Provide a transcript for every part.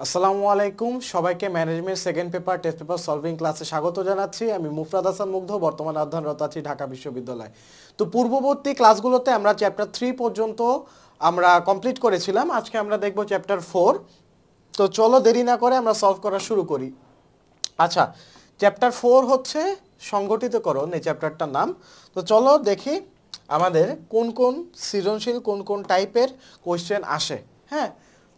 আসসালামু আলাইকুম সবাইকে management second paper test paper solving ক্লাসে স্বাগত জানাচ্ছি। আমি মুফরাদ হাসান মুগ্ধ, বর্তমানে অধ্যয়নরত আছি ঢাকা বিশ্ববিদ্যালয়। তো পূর্ববর্তী ক্লাসগুলোতে আমরা চ্যাপ্টার 3 পর্যন্ত আমরা কমপ্লিট করেছিলাম। আজকে আমরা দেখব চ্যাপ্টার 4। তো চলো দেরি না করে আমরা সলভ করা শুরু করি। আচ্ছা, চ্যাপ্টার 4 হচ্ছে সংগঠিতকরণ, এই চ্যাপ্টারটার নাম। তো চলো দেখি আমাদের কোন কোন সৃজনশীল কোন কোন টাইপের কোয়েশ্চেন আসে। হ্যাঁ,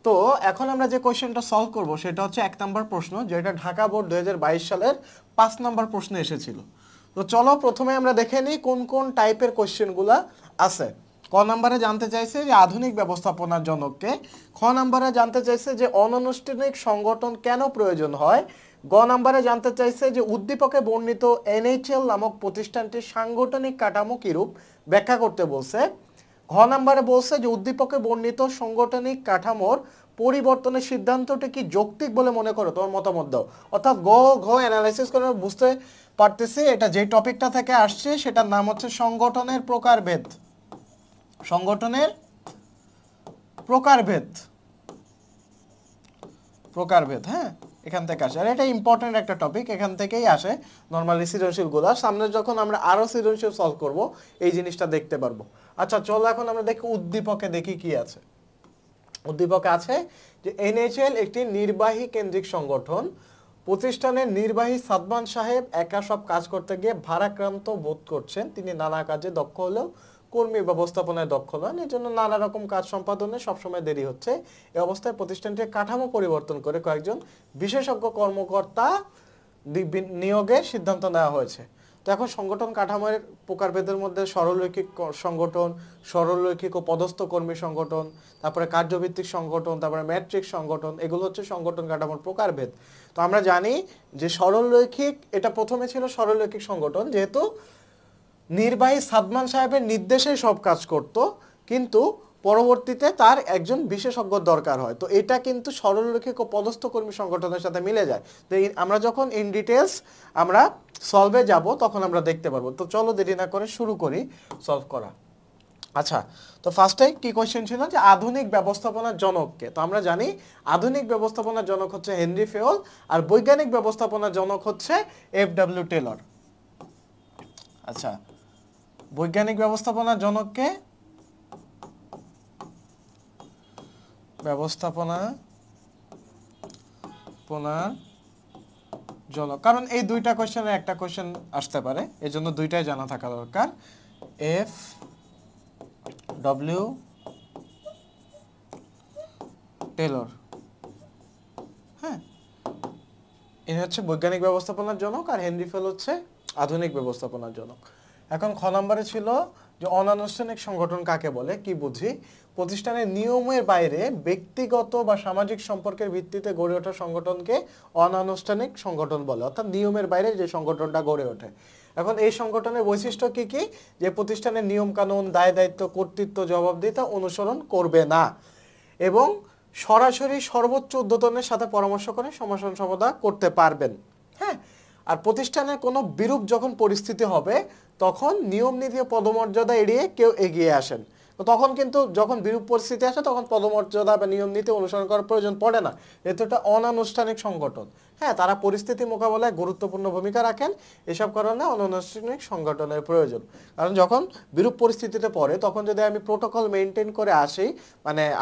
তো এখন আমরা যে কোয়েশ্চেনটা সলভ করব সেটা হচ্ছে 1 নম্বর প্রশ্ন, যেটা ঢাকা বোর্ড 2022 সালের 5 নম্বর প্রশ্নে এসেছিল। তো চলো প্রথমে আমরা দেখে নিই কোন কোন টাইপের কোয়েশ্চেনগুলো আছে। ক নম্বরে জানতে চাইছে যে আধুনিক ব্যবস্থাপনার জনককে। খ নম্বরে জানতে চাইছে যে অনানুষ্ঠানিক সংগঠন কেন প্রয়োজন হয়। গ নম্বরে জানতে চাইছে যে উদ্দীপকে বর্ণিত এনএইচএল নামক প্রতিষ্ঠানটির সাংগঠনিক কাঠামো কিরূপ ব্যাখ্যা করতে বলছে। ঘ নম্বরে বলছে যে উদ্দীপকে বর্ণিত সাংগঠনিক কাঠামোর পরিবর্তনের সিদ্ধান্তটি কি যৌক্তিক বলে মনে করো, তোমার মতামত দাও। অর্থাৎ ঘ অ্যানালাইসিস করে বুঝতে পারতেছি এটা যে টপিকটা থেকে আসছে সেটার নাম হচ্ছে সংগঠনের প্রকারভেদ। সংগঠনের প্রকারভেদ, প্রকারভেদ, হ্যাঁ, এখান থেকে আসে। আর এটা ইম্পর্টেন্ট একটা টপিক, এখান থেকেই আসে নর্মালি সৃজনশীলগুলো। সামনে যখন আমরা আরও সৃজনশীল সলভ করব এই জিনিসটা দেখতে পারবো। আচ্ছা চলো এখন আমরা দেখি উদ্দীপকে, দেখি কি আছে। উদ্দীপকে আছে যে এনএইচএল একটি নির্বাহী কেন্দ্রিক সংগঠন। প্রতিষ্ঠানের নির্বাহী সাদমান সাহেব একা সব কাজ করতে গিয়ে ভারাক্রান্ত বোধ করছেন। তিনি নানা কাজে দক্ষ হলেও কর্মী ব্যবস্থাপনায় দক্ষ নন, এই জন্য নানা রকম কাজ সম্পাদনে সবসময় দেরি হচ্ছে। এই অবস্থায় প্রতিষ্ঠানটির কাঠামো পরিবর্তন করে কয়েকজন বিশেষজ্ঞ কর্মকর্তা নিয়োগের সিদ্ধান্ত নেওয়া হয়েছে। তো এখন সংগঠন কাঠামোর প্রকারভেদের মধ্যে সরলরৈখিক সংগঠন, সরলরৈখিক ও পদস্থ কর্মী সংগঠন, তারপরে কার্যভিত্তিক সংগঠন, তারপরে ম্যাট্রিক্স সংগঠন, এগুলো হচ্ছে সংগঠন কাঠামোর প্রকারভেদ। তো আমরা জানি যে সরলরৈখিক, এটা প্রথমে ছিল সরলরৈখিক সংগঠন, যেহেতু নির্বাহী সাদমান সাহেবের নির্দেশে সব কাজ করত, কিন্তু পরবর্তীতে তার একজন বিশেষজ্ঞ দরকার হয়। তো এটা কিন্তু সরলরৈখিক ও পদস্থ কর্মী সংগঠনের সাথে মিলে যায়। তো আমরা যখন ইন ডিটেলস আমরা সলভে যাব তখন আমরা দেখতে পারবো। তো চলো দেরি না করে শুরু করি সলভ করা। আচ্ছা, তো ফার্স্টে কি কোয়েশ্চেন ছিল যে আধুনিক ব্যবস্থাপনার জনককে। তো আমরা জানি আধুনিক ব্যবস্থাপনার জনক হচ্ছে হেনরি ফেওল, আর বৈজ্ঞানিক ব্যবস্থাপনার জনক হচ্ছে এফ.ডব্লিউ. টেলর। আচ্ছা, বৈজ্ঞানিক ব্যবস্থাপনার জনককে জনক, কারণ এই দুইটা কোয়েশ্চেনের একটা কোয়েশ্চেন আসতে পারে, এই জন্য দুইটাই জানা থাকা দরকার। এফ.ডব্লিউ. টেলর, হ্যাঁ, ইনি হচ্ছে বৈজ্ঞানিক ব্যবস্থাপনার জনক, আর হেনরি ফেল হচ্ছে আধুনিক ব্যবস্থাপনার জনক। এখন খ নম্বরে ছিল যে অনানুষ্ঠানিক সংগঠন কাকে বলে, কি বুঝি। প্রতিষ্ঠানের নিয়মের বাইরে ব্যক্তিগত বা সামাজিক সম্পর্কের ভিত্তিতে গড়ে ওঠা সংগঠনকে অনানুষ্ঠানিক সংগঠন বলে, অর্থাৎ নিয়মের বাইরে যে সংগঠনটা গড়ে ওঠে। এখন এই সংগঠনের বৈশিষ্ট্য কি কি, যে প্রতিষ্ঠানের নিয়ম কানুন, দায় দায়িত্ব, কর্তৃত্ব, জবাবদিহিতা অনুসরণ করবে না, এবং সরাসরি সর্বোচ্চ ঊর্ধ্বতনের সাথে পরামর্শ করে সমাধান সমাধান করতে পারবেন। হ্যাঁ, আর প্রতিষ্ঠানের কোনো বিরূপ যখন পরিস্থিতি হবে তখন নিয়ম নীতি ও পদমর্যাদা এড়িয়ে কেউ এগিয়ে আসেন। তো তখন কিন্তু যখন বিরূপ পরিস্থিতি আসে তখন পদমর্যাদা বা নিয়ম নীতি অনুসরণ করার প্রয়োজন পড়ে না, যেহেতু এটা অনানুষ্ঠানিক সংগঠন। হ্যাঁ, তারা পরিস্থিতি মোকাবেলায় গুরুত্বপূর্ণ ভূমিকা রাখেন, এসব কারণে অনানুষ্ঠানিক সংগঠনের প্রয়োজন। কারণ যখন বিরূপ পরিস্থিতিতে পড়ে তখন যদি আমি প্রোটোকল মেনটেন করে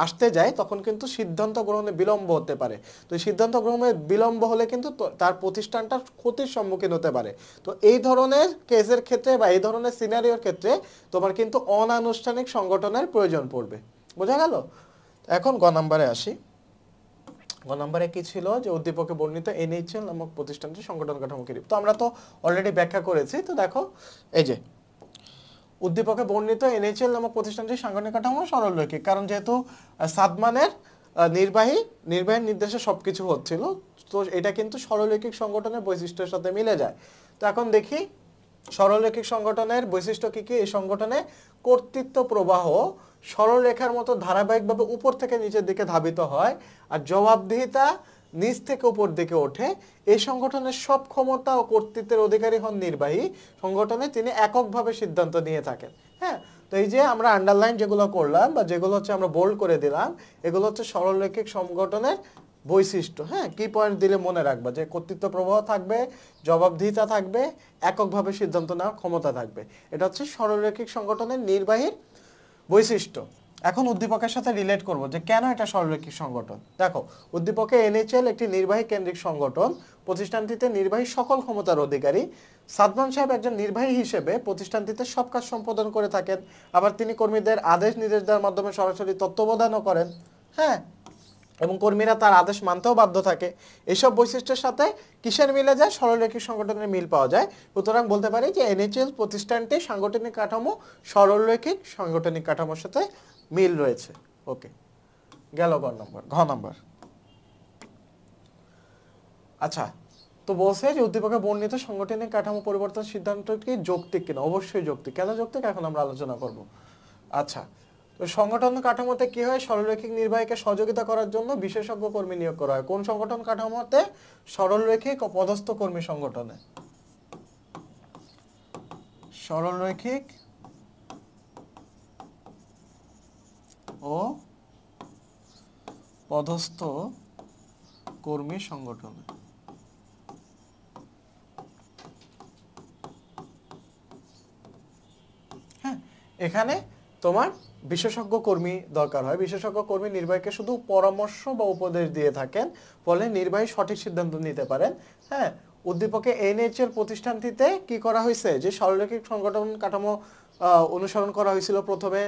আসতে যাই তখন কিন্তু সিদ্ধান্ত গ্রহণে বিলম্ব হতে পারে। তো সিদ্ধান্ত গ্রহণে বিলম্ব হলে কিন্তু তার প্রতিষ্ঠানটা ক্ষতির সম্মুখীন হতে পারে। তো এই ধরনের কেসের ক্ষেত্রে বা এই ধরনের সিনারিওর ক্ষেত্রে তোমার কিন্তু অনানুষ্ঠানিক সংগঠনের প্রয়োজন পড়বে। বোঝা গেল? এখন গ নম্বরে আসি। গ নম্বরে কি ছিল, যে উদ্দীপকে বর্ণিত এনএইচএল নামক প্রতিষ্ঠানটি সংগঠন কাঠামো কি। তো আমরা তো অলরেডি ব্যাখ্যা করেছি। তো দেখো এই যে উদ্দীপকে বর্ণিত এনএইচএল নামক প্রতিষ্ঠানটির সাংগঠনিক কাঠামো সরলরৈখিক, কারণ যেহেতু সাদমানের নির্বাহীর নির্দেশে সবকিছু হচ্ছিল, তো এটা কিন্তু সরলরৈখিক সংগঠনের বৈশিষ্ট্যের সাথে মিলে যায়। তো এখন দেখি সরলরৈখিক সংগঠনের বৈশিষ্ট্য কি কি। এই সংগঠনে কর্তৃত্ব প্রবাহ সরলরেখার মতো ধারাবাহিকভাবে উপর থেকে নিচের দিকে ধাবিত হয়, আর জবাবদিহিতা নিচ থেকে উপর দিকে ওঠে। এই সংগঠনের সব ক্ষমতা ও কর্তৃত্বের অধিকারী হন নির্বাহী। সংগঠনে তিনি এককভাবে সিদ্ধান্ত নিয়ে থাকেন। হ্যাঁ, তো এই যে আমরা আন্ডারলাইন যেগুলো করলাম বা যেগুলো হচ্ছে আমরা বোল্ড করে দিলাম, এগুলো হচ্ছে সরলরৈখিক সংগঠনের বৈশিষ্ট্য, হ্যাঁ কি পয়েন্ট দিলে মনে রাখবা যে কর্তৃত্ব প্রবাহ থাকবে, জবাবদিহিতা থাকবে, এককভাবে সিদ্ধান্ত নেওয়ার ক্ষমতা থাকবে। এটা হচ্ছে সরলরৈখিক সংগঠনের নির্বাহীর বৈশিষ্ট্য। এখন উদ্দীপকের সাথে রিলেট করব যে কেন এটা সরলরৈখিক সংগঠন। দেখো, উদ্দীপকে এনএইচএল একটি নির্বাহী কেন্দ্রিক সংগঠন, প্রতিষ্ঠানটিতে নির্বাহী সকল ক্ষমতার অধিকারী। সাদমান সাহেব একজন নির্বাহী হিসেবে প্রতিষ্ঠানটিতে সব কাজ সম্পাদন করে থাকেন, আবার তিনি কর্মীদের আদেশ নির্দেশ দেওয়ার মাধ্যমে সরাসরি তত্ত্বাবধানও করেন, হ্যাঁ, এবং কর্মীরা তার আদেশ মানতেও বাধ্য থাকে। এইসব বৈশিষ্ট্যের সাথে কিসের মিলে যায়? সরলরৈখিক সংগঠনের মিল পাওয়া যায়। সুতরাং বলতে পারি যে এনএইচএল প্রতিষ্ঠানটি সাংগঠনিক কাঠামো সরলরৈখিক সাংগঠনিক কাঠামোর সাথে মিল রয়েছে। ওকে, গেল ঘ নম্বর। আচ্ছা, তো বলছে যে উদ্দীপকে বর্ণিত সাংগঠনিক কাঠামো পরিবর্তন সিদ্ধান্তটি যৌক্তিক কিনা। অবশ্যই যৌক্তিক। কেন যৌক্তিক এখন আমরা আলোচনা করব। আচ্ছা, তো সংগঠন কাঠামোতে কি হয়? সরলরৈখিক নির্বাহীকে সহযোগিতা করার জন্য বিশেষজ্ঞ কর্মী নিয়োগ করা হয়। কোন সংগঠন কাঠামোতে? সরলরৈখিক ও পদস্থ কর্মী সংগঠনে। সরলরৈখিক ও পদস্থ কর্মী সংগঠনে। হ্যাঁ, এখানে তোমার বিশেষজ্ঞ কর্মী দরকার হয়। বিশেষজ্ঞ কর্মী নির্বাহীকে শুধু পরামর্শ বা উপদেশ দিয়ে থাকেন, ফলে নির্বাহী সঠিক সিদ্ধান্ত নিতে পারেন। হ্যাঁ, উদ্দীপকে এনএইচএল প্রতিষ্ঠানটিতে কি করা হয়েছে? যে সরলরৈখিক সংগঠন কাঠামো অনুসরণ করা হয়েছিল প্রথমে।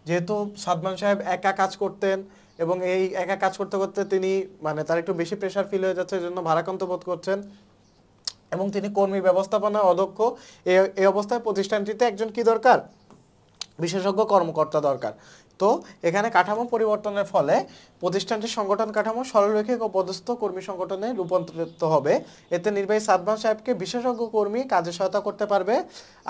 যেহেতু সাদমান সাহেব একা কাজ করতেন এবং এই একা কাজ করতে করতে তিনি মানে তার একটু বেশি প্রেশার ফিল হয়ে যাচ্ছে, জন্য ভারাক্রান্ত বোধ করছেন এবং তিনি কর্মী ব্যবস্থাপনা অদক্ষ। এই অবস্থায় প্রতিষ্ঠানটিতে একজন কি দরকার? বিশেষজ্ঞ কর্মকর্তা দরকার। তো এখানে কাঠামো পরিবর্তনের ফলে প্রতিষ্ঠানটির সংগঠন কাঠামো সরলরৈখিক ও পদস্থ কর্মী সংগঠনে রূপান্তরিত হবে। এতে নির্বাহী সাদমান সাহেবকে বিশেষজ্ঞ কর্মী কাজে সহায়তা করতে পারবে,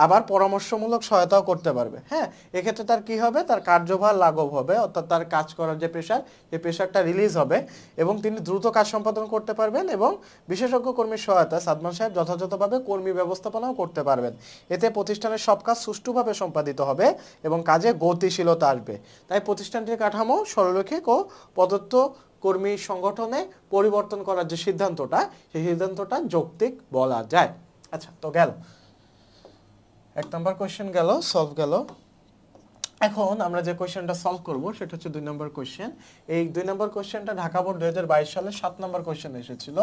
আবার পরামর্শমূলক সহায়তাও করতে পারবে। হ্যাঁ, এক্ষেত্রে তার কি হবে? তার কার্যভার লাঘব হবে, অর্থাৎ তার কাজ করার যে প্রেশার, এই প্রেশারটা রিলিজ হবে এবং তিনি দ্রুত কাজ সম্পাদন করতে পারবেন এবং বিশেষজ্ঞ কর্মীর সহায়তা সাদমান সাহেব যথাযথভাবে কর্মী ব্যবস্থাপনাও করতে পারবেন। এতে প্রতিষ্ঠানের সব কাজ সুষ্ঠুভাবে সম্পাদিত হবে এবং কাজে গতিশীলতা আসবে। তাই প্রতিষ্ঠানটির কাঠামো সরলরৈখিক ও পদস্থ কর্মী সংগঠনে পরিবর্তন করার যে সিদ্ধান্তটা, সেই সিদ্ধান্তটা যৌক্তিক বলা যায়। আচ্ছা, তো গেল এক নম্বর কোয়েশ্চেন, গেল সলভ গেল। এখন আমরা যে কোয়েশ্চেনটা সলভ করব সেটা হচ্ছে 2 নম্বর কোয়েশ্চেন। এই 2 নম্বর কোয়েশ্চেনটা ঢাকা বোর্ড 2022 সালে 7 নম্বর কোয়েশ্চেন এসেছিল।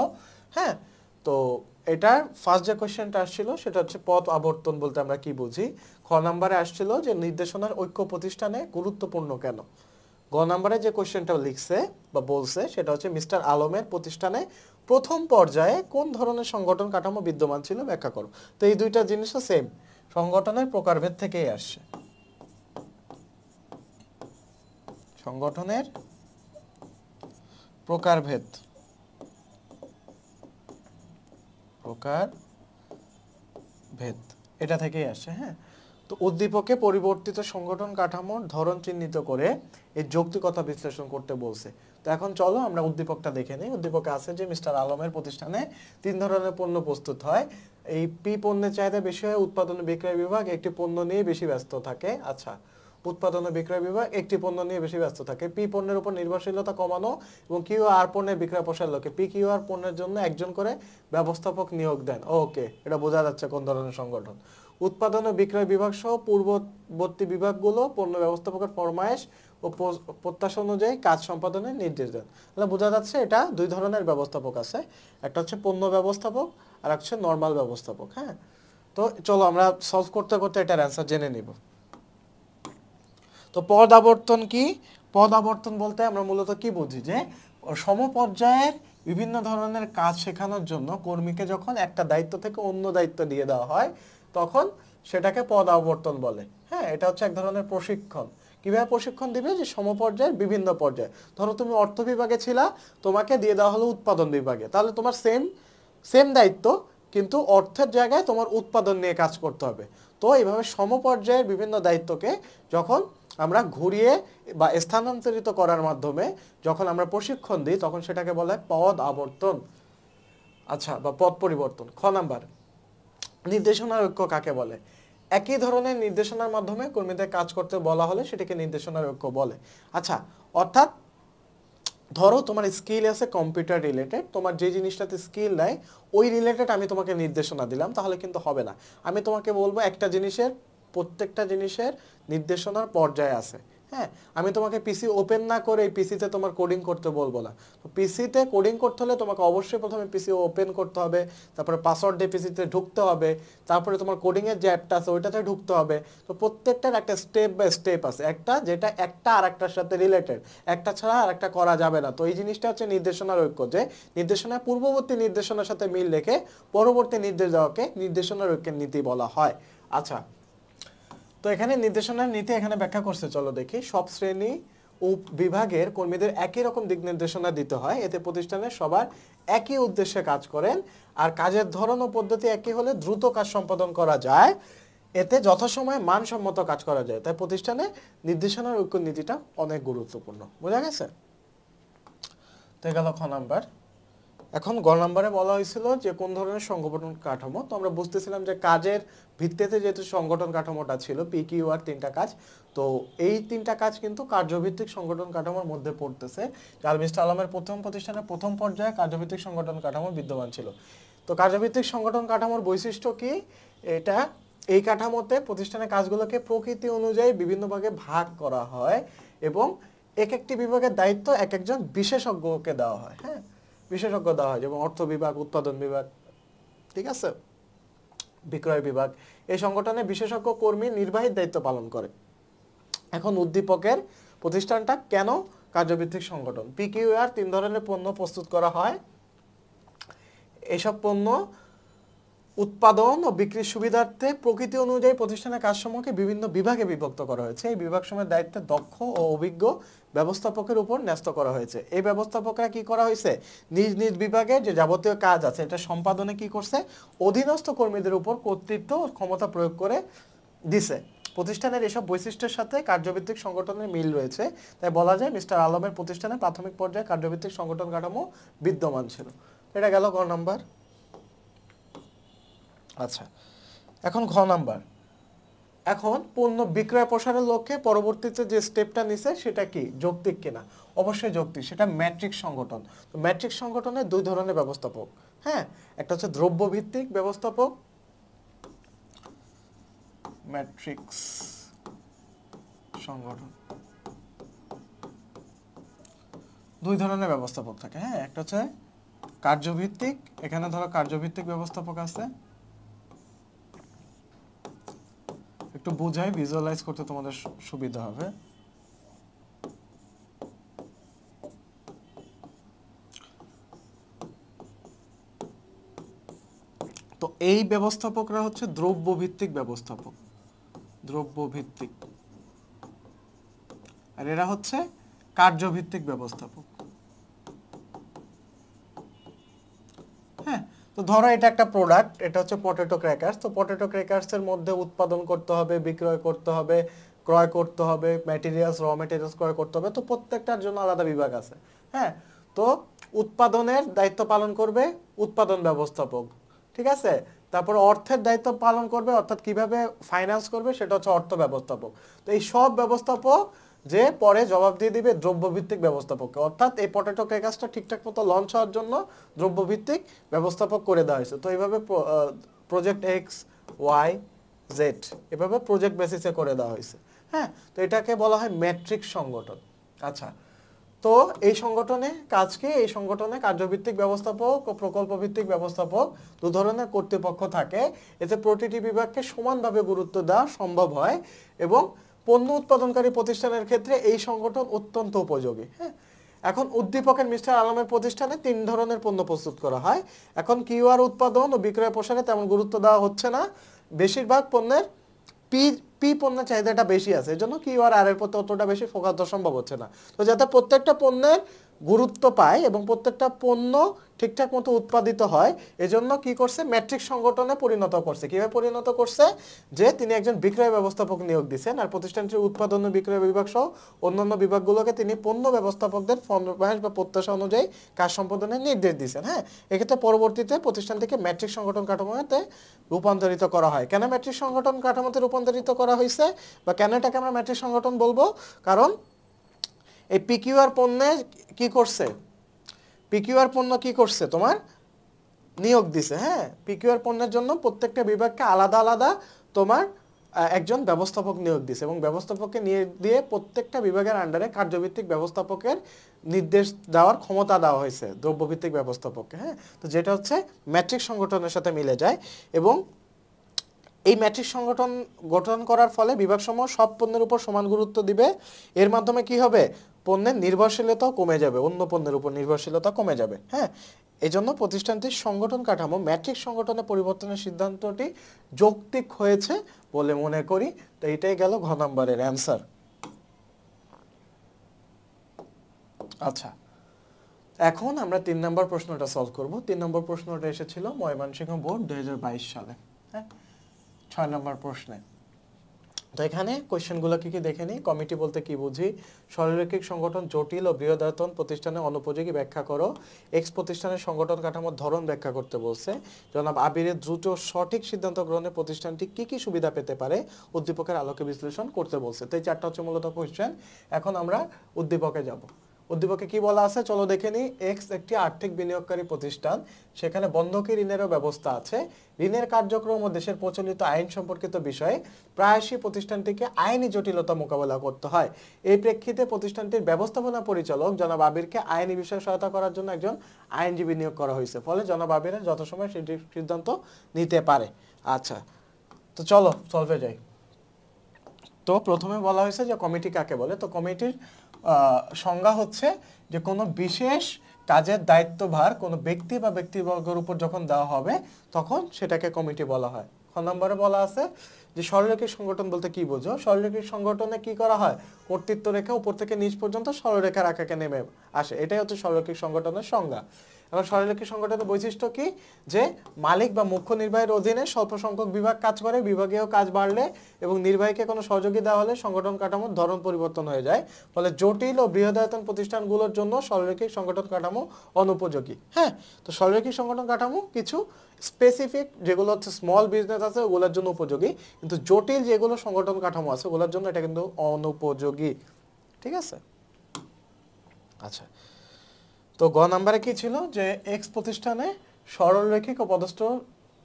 হ্যাঁ, তো এটার ফার্স্ট যে কোয়েশ্চেনটা আসছিল সেটা হচ্ছে পথ আবর্তন বলতে আমরা কি বুঝি। খ নম্বরে আসছিল যে নির্দেশনার ঐক্য প্রতিষ্ঠানে গুরুত্বপূর্ণ কেন। গ নম্বরে যে কোয়েশ্চেনটা লিখছে বা বলছে সেটা হচ্ছে মিস্টার আলমের প্রতিষ্ঠানে প্রথম পর্যায়ে কোন ধরনের সংগঠন কাঠামো বিদ্যমান ছিল ব্যাখ্যা করো। তো এই দুইটা জিনিসও সেম, সংগঠনের প্রকারভেদ থেকেই আসছে। সংগঠনের প্রকারভেদ, প্রকারভেদ এটা থেকেই আসছে। হ্যাঁ, তো উদ্দীপকে পরিবর্তিত সংগঠন কাঠামোর ধরন চিহ্নিত করে এই যৌক্তিকতা বিশ্লেষণ করতে বলছে। তো এখন চলো আমরা উদ্দীপকটা দেখে নিই। উদ্দীপকে আছে যে মিস্টার আলমের প্রতিষ্ঠানে 3 ধরনের পণ্য প্রস্তুত হয়। এই পি পণ্যের চাহিদা বেশি হয়, উৎপাদন ও বিক্রয় বিভাগ একটি পণ্য নিয়ে বেশি ব্যস্ত থাকে। আচ্ছা, উৎপাদন ও বিক্রয় বিভাগ একটি পণ্য নিয়ে বেশি ব্যস্ত থাকে। পি পণ্যের উপর নির্ভরশীলতা কমানো এবং কিউ আর পণ্যের বিক্রয় প্রসার লক্ষ্যে পি কিউ আর পণ্যের জন্য একজন করে ব্যবস্থাপক নিয়োগ দেন। ওকে, এটা বোঝা যাচ্ছে কোন ধরনের সংগঠন। উৎপাদন ও বিক্রয় বিভাগ সহ পূর্ববর্তী বিভাগগুলো পণ্য ব্যবস্থাপকের ফরমায়েশ ও প্রত্যাশা অনুযায়ী কাজ সম্পাদনের নির্দেশ দেন। তাহলে বোঝা যাচ্ছে এটা 2 ধরনের ব্যবস্থাপক আছে, একটা হচ্ছে পণ্য ব্যবস্থাপক আর একটা হচ্ছে নর্মাল ব্যবস্থাপক। হ্যাঁ, তো চলো আমরা সলভ করতে করতে এটার অ্যান্সার জেনে নিব। তো পদ আবর্তন কি? পদ আবর্তন বলতে আমরা মূলত কি বুঝি? যে সমপর্যায়ের বিভিন্ন ধরনের কাজ শেখানোর জন্য কর্মীকে যখন একটা দায়িত্ব থেকে অন্য দায়িত্ব দিয়ে দেওয়া হয় তখন সেটাকে পদ আবর্তন বলে। হ্যাঁ, এটা হচ্ছে এক ধরনের প্রশিক্ষণ। কিভাবে প্রশিক্ষণ দিবে? যে সমপর্যায়ের বিভিন্ন পর্যায়ে, ধরো তুমি অর্থ বিভাগে ছিলা, তোমাকে দিয়ে দেওয়া হলো উৎপাদন বিভাগে, তাহলে তোমার সেম দায়িত্ব, কিন্তু অর্থের জায়গায় তোমার উৎপাদন নিয়ে কাজ করতে হবে। তো এইভাবে সমপর্যায়ের বিভিন্ন দায়িত্বকে যখন আমরা ঘুরিয়ে বা স্থানান্তরিত করার মাধ্যমে যখন আমরা প্রশিক্ষণ দিই তখন সেটাকে বলা হয় পদ আবর্তন। আচ্ছা, বা পদ পরিবর্তন। খ নাম্বার, নির্দেশনার ঐক্য কাকে বলে? একই ধরনের নির্দেশনার মাধ্যমে কর্মীদের কাজ করতে বলা হলে সেটাকে নির্দেশনার ঐক্য বলে। আচ্ছা, অর্থাৎ ধরো তোমার স্কিল আছে কম্পিউটার রিলেটেড, তোমার যে জিনিসটাতে স্কিল নাই ওই রিলেটেড আমি তোমাকে নির্দেশনা দিলাম, তাহলে কিন্তু হবে না। আমি তোমাকে বলবো একটা জিনিসের, প্রত্যেকটা জিনিসের নির্দেশনার পর্যায়ে আছে। হ্যাঁ, আমি তোমাকে পিসি ওপেন না করে এই পিসিতে তোমার কোডিং করতে বলবো না। তো পিসিতে কোডিং করতে হলে তোমাকে অবশ্যই প্রথমে পিসি ওপেন করতে হবে, তারপরে পাসওয়ার্ড দিয়ে পিসিতে ঢুকতে হবে, তারপরে তোমার কোডিংয়ের যে অ্যাপটা আছে ওইটাতে ঢুকতে হবে। তো প্রত্যেকটার একটা স্টেপ বাই স্টেপ আছে, একটা যেটা একটা আর একটার সাথে রিলেটেড, একটা ছাড়া আর একটা করা যাবে না। তো এই জিনিসটা হচ্ছে নির্দেশনার ঐক্য, যে নির্দেশনার পূর্ববর্তী নির্দেশনার সাথে মিল রেখে পরবর্তী নির্দেশ দেওয়াকে নির্দেশনার ঐক্যের নীতি বলা হয়। আচ্ছা, তো এখানে নির্দেশনার নীতি এখানে ব্যাখ্যা করছে, চলো দেখি। সব শ্রেণী ও বিভাগের কর্মীদের একই রকম দিক নির্দেশনা দিতে হয়, এতে প্রতিষ্ঠানের সবার একই উদ্দেশ্যে কাজ করেন, আর কাজের ধরন ও পদ্ধতি একই হলে দ্রুত কাজ সম্পাদন করা যায়, এতে যথাসময়ে মানসম্মত কাজ করা যায়। তাই প্রতিষ্ঠানে নির্দেশনার ঐক্য নীতিটা অনেক গুরুত্বপূর্ণ। বোঝা গেছে? তো গেল খ নাম্বার। এখন গ নাম্বারে বলা হয়েছিল যে কোন ধরনের সংগঠন কাঠামো। তো আমরা বুঝতেছিলাম যে কাজের ভিত্তিতে যেহেতু সংগঠন কাঠামোটা ছিল PQR তিনটা কাজ, তো এই তিনটা কাজ কিন্তু কার্যভিত্তিক সংগঠন কাঠামোর মধ্যে পড়তেছে। যার মিস্টার আলমের প্রথম প্রতিষ্ঠানের প্রথম পর্যায়ে কার্যভিত্তিক সংগঠন কাঠামো বিদ্যমান ছিল। তো কার্যভিত্তিক সংগঠন কাঠামোর বৈশিষ্ট্য কি? এটা এই কাঠামোতে প্রতিষ্ঠানের কাজগুলোকে প্রকৃতি অনুযায়ী বিভিন্ন ভাগে ভাগ করা হয় এবং এক একটি বিভাগের দায়িত্ব এক একজন বিশেষজ্ঞকে দেওয়া হয়। হ্যাঁ, বিশেষজ্ঞ দেওয়া হয়, যেমন অর্থ বিভাগ, উৎপাদন বিভাগ, ঠিক আছে, বিক্রয় বিভাগ। এই সংগঠনে বিশেষজ্ঞ কর্মী নির্বাহীর দায়িত্ব পালন করে। এখন উদ্দীপকের প্রতিষ্ঠানটা কেন কার্যভিত্তিক সংগঠন? PQR তিন ধরনের পণ্য প্রস্তুত করা হয়। এসব পণ্য উৎপাদন ও বিক্রির সুবিধার্থে প্রকৃতি অনুযায়ী প্রতিষ্ঠানের কাজসমূহকে বিভিন্ন বিভাগে বিভক্ত করা হয়েছে। এই বিভাগসমূহের দায়িত্বে দক্ষ ও অভিজ্ঞ ব্যবস্থাপকের উপর ন্যস্ত করা হয়েছে। এই ব্যবস্থাপকরা কি করা হয়েছে? নিজ নিজ বিভাগে যে যাবতীয় কাজ আছে এটা সম্পাদনে কি করছে? অধীনস্থ কর্মীদের উপর কর্তৃত্ব ও ক্ষমতা প্রয়োগ করে দিছে। প্রতিষ্ঠানের এসব বৈশিষ্ট্যের সাথে কার্যভিত্তিক সংগঠনের মিল রয়েছে, তাই বলা যায় মিস্টার আলমের প্রতিষ্ঠানে প্রাথমিক পর্যায়ে কার্যভিত্তিক সংগঠন কাঠামো বিদ্যমান ছিল। এটা গেল গ নাম্বার। আচ্ছা, এখন ঘ নাম্বার। এখন পণ্য বিক্রয় প্রসারের লক্ষ্যে পরবর্তীতে যে স্টেপটা নিছে সেটা কি? যৌক্তিক কিনা? অবশ্যই যৌক্তিক, সেটা ম্যাট্রিক্স সংগঠন। তো ম্যাট্রিক্স সংগঠনে দুই ধরনের ব্যবস্থাপক। হ্যাঁ, একটা হচ্ছে দ্রব্য ভিত্তিক ব্যবস্থাপক, ম্যাট্রিক্স সংগঠন দুই ধরনের ব্যবস্থাপক থাকে। হ্যাঁ, একটা হচ্ছে কার্যভিত্তিক, এখানে ধরো কার্যভিত্তিক ব্যবস্থাপক আছে, একটু বুঝাই, ভিজুয়ালাইজ করতে তোমাদের সুবিধা হবে। তো এই ব্যবস্থাপকরা হচ্ছে দ্রব্য ভিত্তিক ব্যবস্থাপক, দ্রব্য ভিত্তিক, আর এরা হচ্ছে কার্যভিত্তিক ব্যবস্থাপক। হ্যাঁ, তো ধরো এটা একটা প্রোডাক্ট, এটা হচ্ছে পটেটো ক্র্যাকার্স। তো পটেটো ক্র্যাকার্সের মধ্যে উৎপাদন করতে হবে, বিক্রয় করতে হবে, ক্রয় করতে হবে, ম্যাটেরিয়ালস, র ম্যাটেরিয়ালস ক্রয় করতে হবে। তো প্রত্যেকটার জন্য আলাদা বিভাগ আছে। হ্যাঁ, তো উৎপাদনের দায়িত্ব পালন করবে উৎপাদন ব্যবস্থাপক, ঠিক আছে। তারপর অর্থের দায়িত্ব পালন করবে, অর্থাৎ কিভাবে ফাইন্যান্স করবে সেটা হচ্ছে অর্থ ব্যবস্থাপক। তো এই সব ব্যবস্থাপক যে পরে জবাব দিয়ে দিবে দ্রব্যভিত্তিক ব্যবস্থাপককে, অর্থাৎ এই পটেটো ক্র্যাকার্সটা ঠিকঠাক মতো লঞ্চ হওয়ার জন্য দ্রব্যভিত্তিক ব্যবস্থাপক করে দেওয়া হয়েছে। তো এইভাবে প্রজেক্ট X, Y, Z এভাবে প্রজেক্ট বেসিসে করে দেওয়া হয়েছে। হ্যাঁ, তো এটাকে বলা হয় ম্যাট্রিক্স সংগঠন। আচ্ছা, তো এই সংগঠনে কাজকে, এই সংগঠনে কার্যভিত্তিক ব্যবস্থাপক ও প্রকল্প ভিত্তিক ব্যবস্থাপক দু ধরনের কর্তৃপক্ষ থাকে। এতে প্রতিটি বিভাগকে সমানভাবে গুরুত্ব দেওয়া সম্ভব হয় এবং পণ্য উৎপাদনকারী প্রতিষ্ঠানের ক্ষেত্রে এই সংগঠন অত্যন্ত উপযোগী। হ্যাঁ, এখন উদ্দীপকের মিস্টার আলমের প্রতিষ্ঠানে তিন ধরনের পণ্য প্রস্তুত করা হয়। এখন কিউআর উৎপাদন ও বিক্রয় প্রসারে তেমন গুরুত্ব দেওয়া হচ্ছে না, বেশিরভাগ পণ্যের পি পণ্যের চাহিদাটা বেশি আছে, এজন্য কিউআর আর এর প্রতি অতটা বেশি ফোকাস দেওয়া সম্ভব হচ্ছে না। তো যাতে প্রত্যেকটা পণ্যের গুরুত্ব পায় এবং প্রত্যেকটা পণ্য ঠিকঠাক মতো উৎপাদিত হয়, এজন্য কি করছে? ম্যাট্রিক্স সংগঠনে পরিণত করছে। কিভাবে পরিণত করছে? যে তিনি একজন বিক্রয় ব্যবস্থাপক নিয়োগ দিয়েছেন, আর প্রতিষ্ঠানটির উৎপাদন ও বিক্রয় বিভাগ সহ অন্যান্য বিভাগগুলোকে তিনি পণ্য ব্যবস্থাপকদের ফরমাইশ বা প্রত্যাশা অনুযায়ী কাজ সম্পাদনের নির্দেশ দিয়েছেন। হ্যাঁ, এক্ষেত্রে পরবর্তীতে প্রতিষ্ঠানটিকে ম্যাট্রিক্স সংগঠন কাঠামোতে রূপান্তরিত করা হয়। কেন ম্যাট্রিক্স সংগঠন কাঠামোতে রূপান্তরিত করা হয়েছে বা কেন এটাকে আমরা ম্যাট্রিক্স সংগঠন বলবো? কারণ এই পিকিউআর পণ্যে কি করছে, পিকিউআর পণ্য কি করছে তোমার নিয়োগ দিছে। হ্যাঁ, পিকিউআর পণ্যের জন্য প্রত্যেকটা বিভাগকে আলাদা আলাদা তোমার একজন ব্যবস্থাপক নিয়োগ দিছে এবং ব্যবস্থাপককে নিয়ে দিয়ে প্রত্যেকটা বিভাগের আন্ডারে কার্যভিত্তিক ব্যবস্থাপকের নির্দেশ দেওয়ার ক্ষমতা দেওয়া হয়েছে দ্রব্যভিত্তিক ব্যবস্থাপককে। হ্যাঁ, তো যেটা হচ্ছে ম্যাট্রিক সংগঠনের সাথে মিলে যায় এবং এই ম্যাট্রিক সংগঠন গঠন করার ফলে বিভাগসমূহ সব পণ্যের উপর সমান গুরুত্ব দিবে। এর মাধ্যমে কি হবে, পণ্যের নির্ভরশীলতাও কমে যাবে, অন্য পণ্যের উপর নির্ভরশীলতা কমে যাবে। হ্যাঁ, এই জন্য প্রতিষ্ঠানটির সংগঠন কাঠামো ম্যাট্রিক সংগঠনে পরিবর্তনের সিদ্ধান্তটি যৌক্তিক হয়েছে বলে মনে করি। তো এটাই গেল ঘ নম্বরের অ্যান্সার। আচ্ছা, এখন আমরা 3 নম্বর প্রশ্নটা সলভ করব। 3 নম্বর প্রশ্নটা এসেছিল ময়মনসিংহ বোর্ড 2022 সালে। হ্যাঁ, 6 নম্বর প্রশ্নে। তো এখানে কোয়েশ্চেনগুলো কি দেখে নিই। কমিটি বলতে কি বুঝি, সরলরৈখিক সংগঠন জটিল ও বৃহদায়তন প্রতিষ্ঠানে অনুপযোগী ব্যাখ্যা করো। এক্স প্রতিষ্ঠানের সংগঠন কাঠামোর ধরন ব্যাখ্যা করতে বলছে। জনাব আবিরের দ্রুত সঠিক সিদ্ধান্ত গ্রহণে প্রতিষ্ঠানটি কি কি সুবিধা পেতে পারে উদ্দীপকের আলোকে বিশ্লেষণ করতে বলছে। তো এই 4টা হচ্ছে মূলত কোয়েশ্চেন। এখন আমরা উদ্দীপকে যাব। উদ্দীপকে কি বলা আছে চলো দেখে নিই। এক্স একটি আর্থিক বিনিয়োগকারী প্রতিষ্ঠান, সেখানে বন্ধকি ঋণেরও ব্যবস্থা আছে। ঋণের কার্যক্রম ও দেশের প্রচলিত আইন সম্পর্কিত বিষয়ে প্রায়শই প্রতিষ্ঠানটিকে আইনি জটিলতা মোকাবেলা করতে হয়। এই প্রেক্ষিতে প্রতিষ্ঠানটির ব্যবস্থাপনা পরিচালক জনাব আবিরকে আইনি বিষয়ে সহায়তা করার জন্য একজন আইনজীবী নিয়োগ করা হয়েছে, ফলে জনাব আবিরের যত সময় সেটি সিদ্ধান্ত নিতে পারে। আচ্ছা, তো চলো সলভে যাই। তো প্রথমে বলা হয়েছে যে কমিটি কাকে বলে। তো কমিটির সংজ্ঞা হচ্ছে যে কোনো বিশেষ কাজের দায়িত্বভার কোনো ব্যক্তি বা ব্যক্তিবর্গের উপর যখন দেওয়া হবে তখন সেটাকে কমিটি বলা হয়। খ নম্বরে বলা আছে যে সরলরৈখিক সংগঠন বলতে কি বোঝো। সরলরৈখিক সংগঠনে কি করা হয়, কর্তৃত্ব রেখা উপর থেকে নিচ পর্যন্ত সরলরেখার আকারে নেমে আসে, এটাই হচ্ছে সরলরৈখিক সংগঠনের সংজ্ঞা। এবং সরলরৈখিক সংগঠনের বৈশিষ্ট্য কি, যে মালিক বা মুখ্য নির্বাহীর অধীনে স্বল্প সংখ্যক বিভাগ কাজ করে, বিভাগীয় কাজ বাড়লে এবং নির্বাহীকে কোনো সহযোগী দেওয়া হলে সংগঠন কাঠামোর ধরন পরিবর্তন হয়ে যায়, ফলে জটিল ও বৃহদায়তন প্রতিষ্ঠানগুলোর জন্য সরলরৈখিক সংগঠন কাঠামো অনুপযোগী। হ্যাঁ, তো সরলরৈখিক সংগঠন কাঠামো কিছু স্পেসিফিক যেগুলো হচ্ছে স্মল বিজনেস আছে ওগুলোর জন্য উপযোগী, কিন্তু জটিল যেগুলো সংগঠন কাঠামো আছে ওগুলোর জন্য এটা কিন্তু অনুপযোগী। ঠিক আছে। আচ্ছা, তো গ নাম্বারে কি ছিল যে এক্স প্রতিষ্ঠানে সরলরৈখিক ও পদস্থ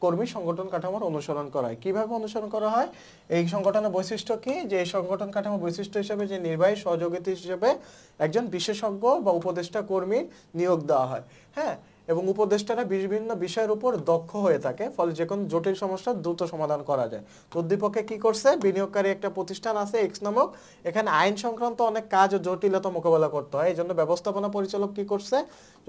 কর্মী সংগঠন কাঠামোর অনুসরণ করা হয়। কিভাবে অনুসরণ করা হয়, এই সংগঠনের বৈশিষ্ট্য কি, যে এই সংগঠন কাঠামো বৈশিষ্ট্য হিসেবে যে নির্বাহী সহযোগী হিসেবে একজন বিশেষজ্ঞ বা উপদেষ্টা কর্মীর নিয়োগ দেওয়া হয়। হ্যাঁ, এবং উপদেষ্টারা বিভিন্ন বিষয়ের উপর দক্ষ হয়ে থাকে, ফলে যে কোনো জটিল সমস্যা দ্রুত সমাধান করা যায়। তো উদ্দীপকে কি করছে, বিনিয়োগকারী একটা প্রতিষ্ঠান আছে এক্স নামক, এখানে আইন সংক্রান্ত অনেক কাজ ও জটিলতা মোকাবেলা করতে হয়। এই জন্য ব্যবস্থাপনা পরিচালক কি করছে,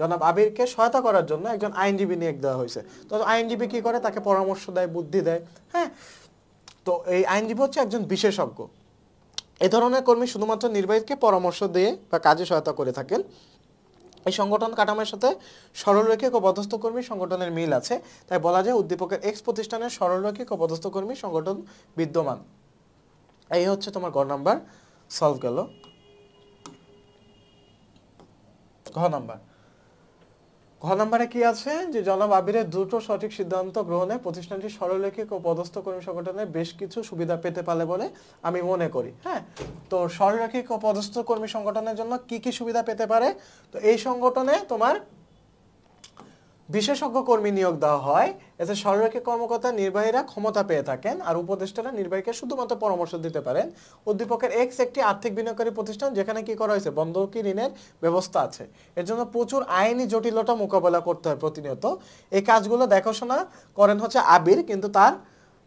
জনাব আবিরকে সহায়তা করার জন্য একজন আইনজীবী নিয়োগ দেওয়া হয়েছে। তো আইনজীবী কি করে, তাকে পরামর্শ দেয়, বুদ্ধি দেয়। হ্যাঁ, তো এই আইনজীবী হচ্ছে একজন বিশেষজ্ঞ। এই ধরনের কর্মী শুধুমাত্র নির্বাহীকে পরামর্শ দিয়ে বা কাজে সহায়তা করে থাকেন। এই সংগঠন কাঠামোর সাথে সরলরৈখিক ও পদস্থ কর্মী সংগঠনের মিল আছে, তাই বলা যায় উদ্দীপকের এক্স প্রতিষ্ঠানের সরলরৈখিক ও পদস্থ কর্মী সংগঠন বিদ্যমান। এই হচ্ছে তোমার গ নাম্বার সলভ গেল। ঘ নাম্বারে কি আছে, যে জনাব আবিরের দ্রুত সঠিক সিদ্ধান্ত গ্রহণে প্রতিষ্ঠানটি সরলরৈখিক ও পদস্থ কর্মী সংগঠনের বেশ কিছু সুবিধা পেতে পারে বলে আমি মনে করি। হ্যাঁ, তো সরলরৈখিক ও পদস্থ কর্মী সংগঠনের জন্য কি কি সুবিধা পেতে পারে, তো এই সংগঠনে তোমার বিশেষজ্ঞ কর্মী নিয়োগ দেওয়া হয়, এতে সরলরৈখিক কর্মকর্তা নির্বাহীরা ক্ষমতা পেয়ে থাকেন, আর উপদেষ্টারা নির্বাহীকে শুধুমাত্র পরামর্শ দিতে পারেন। উদ্দীপকের এক্স একটি আর্থিক বিনিয়োগকারী প্রতিষ্ঠান, যেখানে কি করা হয়েছে, বন্ধকি ঋণের ব্যবস্থা আছে। এর জন্য প্রচুর আইনি জটিলতা মোকাবেলা করতে হয় প্রতিনিয়ত। এই কাজগুলো দেখাশোনা করেন হচ্ছে আবির, কিন্তু তার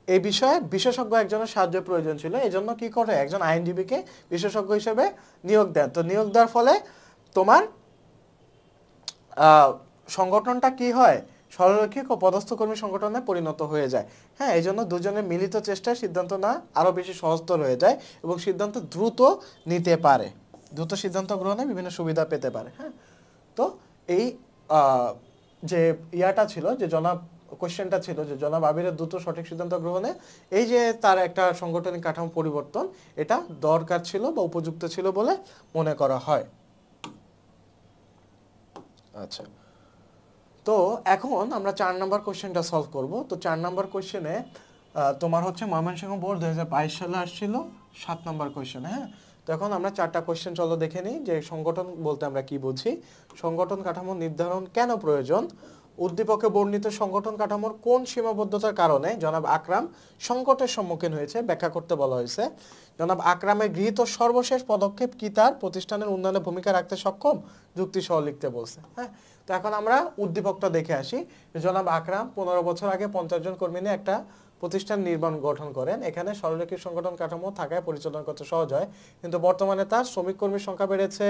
এই বিষয়ে বিশেষজ্ঞ একজনের সাহায্যের প্রয়োজন ছিল। এই জন্য কি করে, একজন আইনজীবীকে বিশেষজ্ঞ হিসেবে নিয়োগ দেন। তো নিয়োগ দেওয়ার ফলে তোমার সংগঠনটা কি হয়, সরলরৈখিক ও পদস্থ কর্মী সংগঠনে পরিণত হয়ে যায়। হ্যাঁ, এই জন্য দুজনের মিলিত চেষ্টায় সিদ্ধান্ত না আরও বেশি সহজতর হয়ে যায় এবং সিদ্ধান্ত দ্রুত নিতে পারে, দ্রুত সিদ্ধান্ত গ্রহণে বিভিন্ন সুবিধা পেতে পারে। হ্যাঁ, তো এই যে ইয়াটা ছিল, যে কোশ্চেনটা ছিল যে জনাব আবিরের দ্রুত সঠিক সিদ্ধান্ত গ্রহণে এই যে তার একটা সাংগঠনিক কাঠামো পরিবর্তন, এটা দরকার ছিল বা উপযুক্ত ছিল বলে মনে করা হয়। আচ্ছা, তো এখন আমরা 4 নম্বর কোশ্চেনটা সলভ করব। তো 4 নম্বর কোশ্চেনে তোমার হচ্ছে ময়মনসিংহ বোর্ড 2022 সালে আসছিল 7 নম্বর কোশ্চেন। হ্যাঁ, তো এখন আমরা 4টা কোশ্চেন চলো দেখে নিই যে সংগঠন বলতে আমরা কি বুঝি, সংগঠন কাঠামো নির্ধারণ কেন প্রয়োজন, উদ্দীপকে বর্ণিত সংগঠন কাঠামোর কোন সীমাবদ্ধতার কারণে জনাব আকরাম সংকটের সম্মুখীন হয়েছে ব্যাখ্যা করতে বলা হয়েছে, জনাব আকরামের গৃহীত সর্বশেষ পদক্ষেপ কি তার প্রতিষ্ঠানের উন্নয়নে ভূমিকা রাখতে সক্ষম, যুক্তি সহ লিখতে বলছে। হ্যাঁ, তো এখন আমরা উদ্দীপকটা দেখে আসি। জনাব আকরাম 15 বছর আগে 50 জন কর্মী নিয়ে একটা প্রতিষ্ঠান নির্মাণ গঠন করেন। এখানে সরলরেখী সংগঠন কাঠামো থাকায় পরিচালনা করতে সহজ হয়, কিন্তু বর্তমানে তার শ্রমিক কর্মীর সংখ্যা বেড়েছে,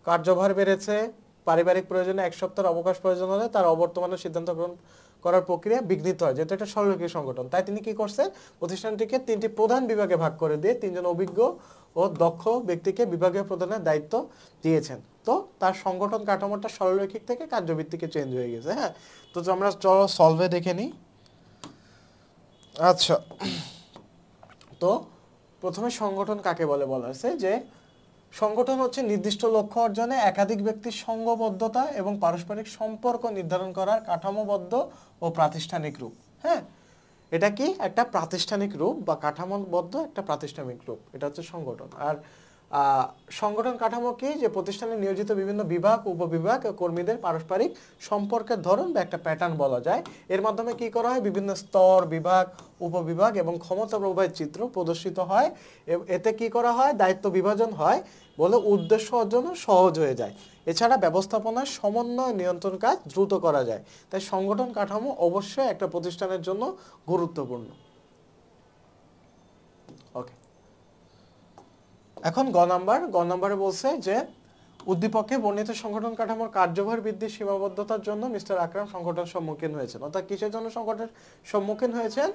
কার্যভার বেড়েছে, পারিবারিক প্রয়োজনে 1 সপ্তাহের অবকাশ প্রয়োজন হলে তার অবর্তমানে সিদ্ধান্ত গ্রহণ করার প্রক্রিয়া বিঘ্নিত হয়, যেহেতু এটা সরলরেখী সংগঠন। তাই তিনি কি করছেন, প্রতিষ্ঠানটিকে 3টি প্রধান বিভাগে ভাগ করে দিয়ে 3 জন অভিজ্ঞ ও দক্ষ ব্যক্তিকে বিভাগীয় প্রধানের দায়িত্ব দিয়েছেন। তো তার সংগঠন কাঠামোটা সরলরৈখিক থেকে কার্যভিত্তিকে চেঞ্জ হয়ে গেছে। হ্যাঁ, তো আমরা চলো সলভে দেখে নিই। আচ্ছা, তো প্রথমে সংগঠন কাকে বলে বলা হয়েছে যে সংগঠন হচ্ছে নির্দিষ্ট লক্ষ্য অর্জনে একাধিক ব্যক্তির সংঘবদ্ধতা এবং পারস্পরিক সম্পর্ক নির্ধারণ করার কাঠামোবদ্ধ ও প্রাতিষ্ঠানিক রূপ। হ্যাঁ, এটা কি একটা প্রাতিষ্ঠানিক রূপ বা কাঠামোবদ্ধ একটা প্রাতিষ্ঠানিক রূপ, এটা হচ্ছে সংগঠন। আর সংগঠন কাঠামো কি, যে প্রতিষ্ঠানে নিয়োজিত বিভিন্ন বিভাগ উপবিভাগ ও কর্মীদের পারস্পরিক সম্পর্কের ধরন বা একটা প্যাটার্ন বলা যায়। এর মাধ্যমে কি করা হয়, বিভিন্ন স্তর বিভাগ উপবিভাগ এবং ক্ষমতা প্রবাহের চিত্র প্রদর্শিত হয়। এতে কি করা হয়, দায়িত্ব বিভাজন হয় বলে উদ্দেশ্য অর্জনও সহজ হয়ে যায়। এছাড়া ব্যবস্থাপনার সমন্বয় নিয়ন্ত্রণ কাজ দ্রুত করা যায়। তাই সংগঠন কাঠামো অবশ্যই একটা প্রতিষ্ঠানের জন্য গুরুত্বপূর্ণ। ওকে, এখন গ নাম্বারে বলছে যে উদ্দীপকে বর্ণিত সংগঠন কাঠামোর কার্যভার বৃদ্ধির সীমাবদ্ধতার জন্য মিস্টার আকরাম সংকটের সম্মুখীন হয়েছেন। অর্থাৎ কিসের জন্য সংকটের সম্মুখীন হয়েছেন,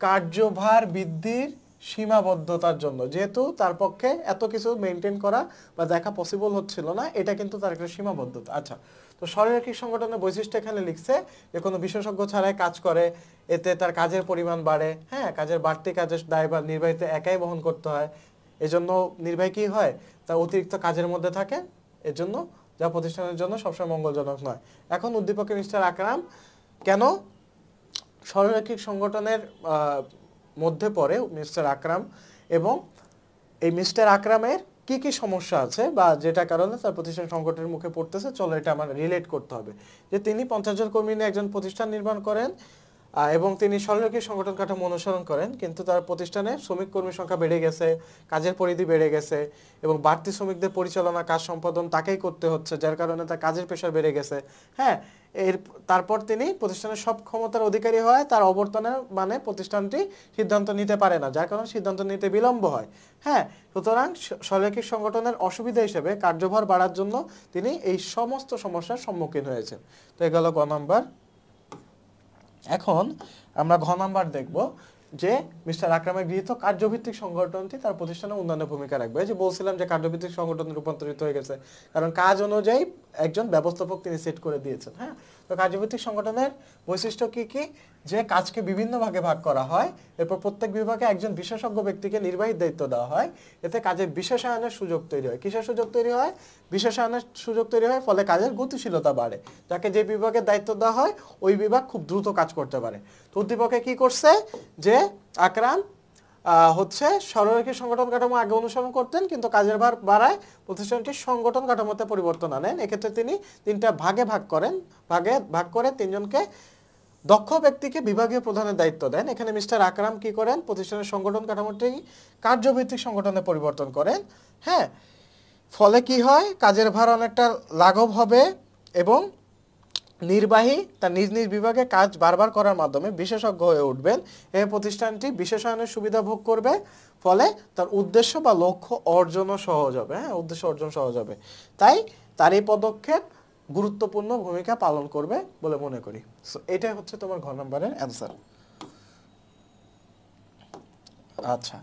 কার্যভার বৃদ্ধির সীমাবদ্ধতার জন্য। যেহেতু তার পক্ষে এত কিছু মেনটেন করা বা দেখা পসিবল হচ্ছিল না, এটা কিন্তু তার একটা সীমাবদ্ধতা। আচ্ছা, তো সরলরৈখিক সংগঠনের বৈশিষ্ট্য এখানে লিখছে যে কোনো বিশেষজ্ঞ ছাড়াই কাজ করে, এতে তার কাজের পরিমাণ বাড়ে। হ্যাঁ, কাজের বাড়তি কাজের দায়ভার নির্বাহীতে একাই বহন করতে হয়। এজন্য নির্বাহী কি হয়, তার অতিরিক্ত কাজের মধ্যে থাকে, এজন্য যা প্রতিষ্ঠানের জন্য সবসময় মঙ্গলজনক নয়। এখন উদ্দীপকে মিস্টার আকরাম কেন সরলরৈখিক সংগঠনের মধ্যে পড়ে মিস্টার আকরাম, এবং এই মিস্টার আকরামের কি কি সমস্যা আছে বা যেটা কারণে তার প্রতিষ্ঠান সংকটের মুখে পড়তেছে, চলো এটা আমার রিলেট করতে হবে। যে তিনি 50 জন কর্মী নিয়ে একজন প্রতিষ্ঠান নির্মাণ করেন এবং তিনি সরলরৈখিক সংগঠন কাঠামো অনুসরণ করেন, কিন্তু তার প্রতিষ্ঠানে শ্রমিক কর্মীর সংখ্যা বেড়ে গেছে, কাজের পরিধি বেড়ে গেছে এবং বাড়তি শ্রমিকদের পরিচালনা কাজ সম্পাদন তাকেই করতে হচ্ছে, যার কারণে তার কাজের প্রেশার বেড়ে গেছে। হ্যাঁ, তারপর তিনি প্রতিষ্ঠানের সব ক্ষমতার অধিকারী হয়, তার অবর্তনের মানে প্রতিষ্ঠানটি সিদ্ধান্ত নিতে পারে না, যার কারণে সিদ্ধান্ত নিতে বিলম্ব হয়। হ্যাঁ, সুতরাং সরলরৈখিক সংগঠনের অসুবিধা হিসেবে কার্যভার বাড়ার জন্য তিনি এই সমস্ত সমস্যার সম্মুখীন হয়েছেন। তো এ গেল গ নাম্বার। এখন আমরা ঘ নাম্বার দেখব যে মিস্টার আকরামের গৃহীত কার্যভিত্তিক সংগঠনটি তার প্রতিষ্ঠানের উন্নয়নে ভূমিকা রাখবে। যে বলছিলাম যে কার্যভিত্তিক সংগঠনে রূপান্তরিত হয়ে গেছে, কারণ কাজ অনুযায়ী একজন ব্যবস্থাপক তিনি সেট করে দিয়েছেন। হ্যাঁ, তো কার্যভিত্তিক সংগঠনের বৈশিষ্ট্য কি কি, যে কাজকে বিভিন্ন ভাগে ভাগ করা হয়, এরপর প্রত্যেক বিভাগে একজন বিশেষজ্ঞ ব্যক্তিকে নির্বাহীর দায়িত্ব দেওয়া হয়। এতে কাজের বিশেষায়নের সুযোগ তৈরি হয়। কিসের সুযোগ তৈরি হয়, বিশেষায়নের সুযোগ তৈরি হয়, ফলে কাজের গতিশীলতা বাড়ে। যাকে যে বিভাগের দায়িত্ব দেওয়া হয় ওই বিভাগ খুব দ্রুত কাজ করতে পারে। তো উদ্দীপকে কি করছে, যে আকরাম হচ্ছে সরলরৈখিক সংগঠন কাঠামো আগে অনুসরণ করতেন, কিন্তু কাজের ভার বাড়ায় প্রতিষ্ঠানটির সংগঠন কাঠামোতে পরিবর্তন আনেন। এক্ষেত্রে তিনি 3টা ভাগে ভাগ করে 3 জনকে দক্ষ ব্যক্তিকে বিভাগীয় প্রধানের দায়িত্ব দেন। এখানে মিস্টার আকরাম কি করেন, প্রতিষ্ঠানের সংগঠন কাঠামোটি কার্যভিত্তিক সংগঠনে পরিবর্তন করেন। হ্যাঁ, ফলে কি হয়, কাজের ভার অনেকটা লাঘব হবে এবং নির্বাহী তার নিজ নিজ বিভাগে কাজ বারবার করার মাধ্যমে বিশেষজ্ঞ হয়ে উঠবেন। এই প্রতিষ্ঠানটি বিশেষায়নের সুবিধা ভোগ করবে, ফলে তার উদ্দেশ্য বা লক্ষ্য অর্জনও সহজ হবে। হ্যাঁ, উদ্দেশ্য অর্জন সহজ হবে। তাই তার এই পদক্ষেপ গুরুত্বপূর্ণ ভূমিকা পালন করবে বলে মনে করি। সো এটাই হচ্ছে তোমার ঘ নম্বরের অ্যান্সার। আচ্ছা,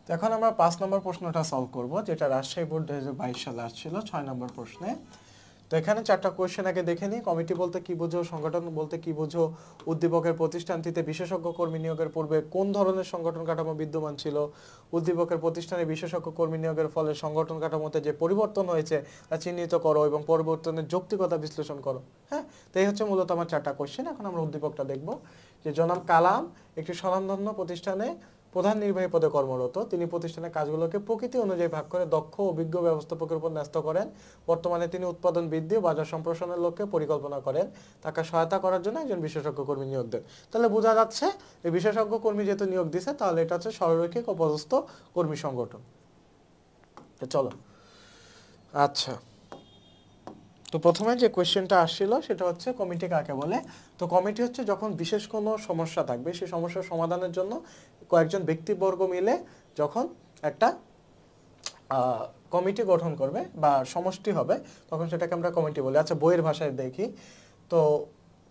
তো এখন আমরা 5 নম্বর প্রশ্নটা সলভ করব, যেটা রাজশাহী বোর্ড 2022 সালে আসছিল 6 নম্বর প্রশ্নে। তো এখানে 4টা কোয়েশ্চেন আগে দেখে নিই। কমিটি বলতে কি বুঝো, সংগঠন বলতে কি বুঝো, উদ্দীপকের প্রতিষ্ঠানটিতে বিশেষজ্ঞ কর্মী নিয়োগের পূর্বে কোন ধরনের সংগঠন কাঠামো বিদ্যমান ছিল, উদ্দীপকের প্রতিষ্ঠানে বিশেষজ্ঞ কর্মী নিয়োগের ফলে সংগঠন কাঠামোতে যে পরিবর্তন হয়েছে তা চিহ্নিত করো এবং পরিবর্তনের যৌক্তিকতা বিশ্লেষণ করো। হ্যাঁ, তো এই হচ্ছে মূলত আমার 4টা কোয়েশ্চেন। এখন আমরা উদ্দীপকটা দেখব। যে জনাব কালাম একটি স্বনামধন্য প্রতিষ্ঠানে প্রধান নির্বাহী পদে কর্মরত, তিনি প্রতিষ্ঠানের কাজগুলোকে প্রকৃতি অনুযায়ী ভাগ করে দক্ষ অভিজ্ঞ ব্যবস্থাপকের উপর ন্যস্ত করেন। বর্তমানে তিনি উৎপাদন বৃদ্ধি ও বাজার সম্প্রসারণের লক্ষ্যে পরিকল্পনা করেন। তাকে সহায়তা করার জন্য একজন বিশেষজ্ঞ কর্মী নিয়োগ দেন। তাহলে বোঝা যাচ্ছে এই বিশেষজ্ঞ কর্মী যেহেতু নিয়োগ দিছে, তাহলে এটা হচ্ছে সরলরৈখিক ও পদস্থ কর্মী সংগঠন। চলো, আচ্ছা, তো প্রথমে যে কোয়েশ্চেনটা আসছিল সেটা হচ্ছে কমিটি কাকে বলে। তো কমিটি হচ্ছে যখন বিশেষ কোনো সমস্যা থাকবে, সেই সমস্যার সমাধানের জন্য কয়েকজন ব্যক্তিবর্গ মিলে যখন একটা কমিটি গঠন করবে বা সমষ্টি হবে, তখন সেটাকে আমরা কমিটি বলি। আচ্ছা, বইয়ের ভাষায় দেখি তো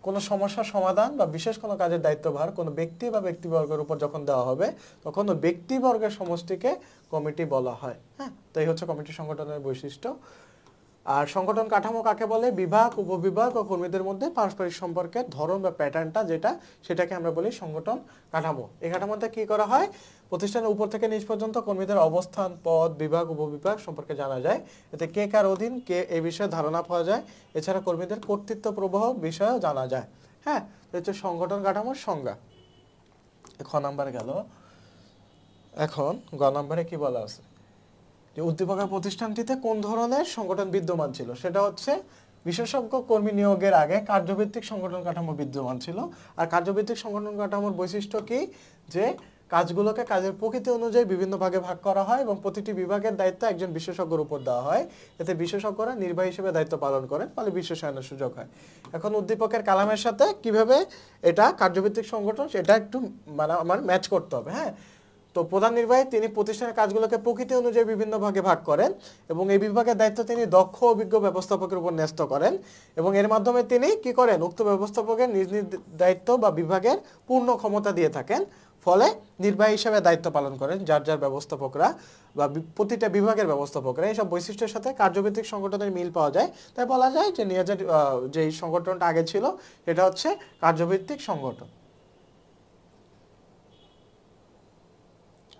কোনো সমস্যার সমাধান বা বিশেষ কোনো কাজের দায়িত্বভার কোনো ব্যক্তি বা ব্যক্তিবর্গের উপর যখন দেওয়া হবে, তখন ওই ব্যক্তিবর্গের সমষ্টিকে কমিটি বলা হয়। হ্যাঁ, তো এই হচ্ছে কমিটি সংগঠনের বৈশিষ্ট্য। আর সংগঠন কাঠামো কাকে বলে? বিভাগ, উপবিভাগ ও কর্মীদের মধ্যে পারস্পরিক সম্পর্কের ধরন বা প্যাটার্নটা যেটা, সেটাকে আমরা বলি সংগঠন কাঠামো। এই কাঠামোতে কি করা হয়? প্রতিষ্ঠানের উপর থেকে নিচ পর্যন্ত কর্মীদের অবস্থান, পদ, বিভাগ, উপবিভাগ সম্পর্কে জানা যায়। এতে কে কার অধীন, কে এই বিষয়ে ধারণা পাওয়া যায়। এছাড়া কর্মীদের কর্তৃত্ব প্রবাহ বিষয়েও জানা যায়। হ্যাঁ, তো হচ্ছে সংগঠন কাঠামোর সংজ্ঞা। খ নাম্বার গেল। এখন গ নাম্বারে কি বলা আছে? যে উদ্দীপকের প্রতিষ্ঠানটিতে কোন ধরনের সংগঠন বিদ্যমান ছিল, সেটা হচ্ছে বিশেষজ্ঞ কর্মী নিয়োগের আগে কার্যভিত্তিক সংগঠন কাঠামো বিদ্যমান ছিল। আর কার্যভিত্তিক সংগঠন কাঠামোর বৈশিষ্ট্য কি? যে কাজগুলোকে কাজের প্রকৃতি অনুযায়ী বিভিন্ন ভাগে ভাগ করা হয় এবং প্রতিটি বিভাগের দায়িত্ব একজন বিশেষজ্ঞের উপর দেওয়া হয়। এতে বিশেষজ্ঞরা নির্বাহী হিসেবে দায়িত্ব পালন করেন, ফলে বিশেষায়নের সুযোগ হয়। এখন উদ্দীপকের কালামের সাথে কিভাবে এটা কার্যভিত্তিক সংগঠন, সেটা একটু মানে আমার ম্যাচ করতে হবে। হ্যাঁ, তো প্রধান নির্বাহী তিনি প্রতিষ্ঠানের কাজগুলোকে প্রকৃতি অনুযায়ী বিভিন্ন ভাগে ভাগ করেন এবং এই বিভাগের দায়িত্ব তিনি দক্ষ অভিজ্ঞ ব্যবস্থাপকের উপর ন্যস্ত করেন এবং এর মাধ্যমে তিনি কি করেন? উক্ত ব্যবস্থাপকের নিজ নিজ দায়িত্ব বা বিভাগের পূর্ণ ক্ষমতা দিয়ে থাকেন, ফলে নির্বাহী হিসেবে দায়িত্ব পালন করেন যার যার ব্যবস্থাপকরা বা প্রতিটা বিভাগের ব্যবস্থাপকরা। এইসব বৈশিষ্ট্যের সাথে কার্যভিত্তিক সংগঠনের মিল পাওয়া যায়। তাই বলা যায় যে নিয়োগের যে সংগঠনটা আগে ছিল সেটা হচ্ছে কার্যভিত্তিক সংগঠন,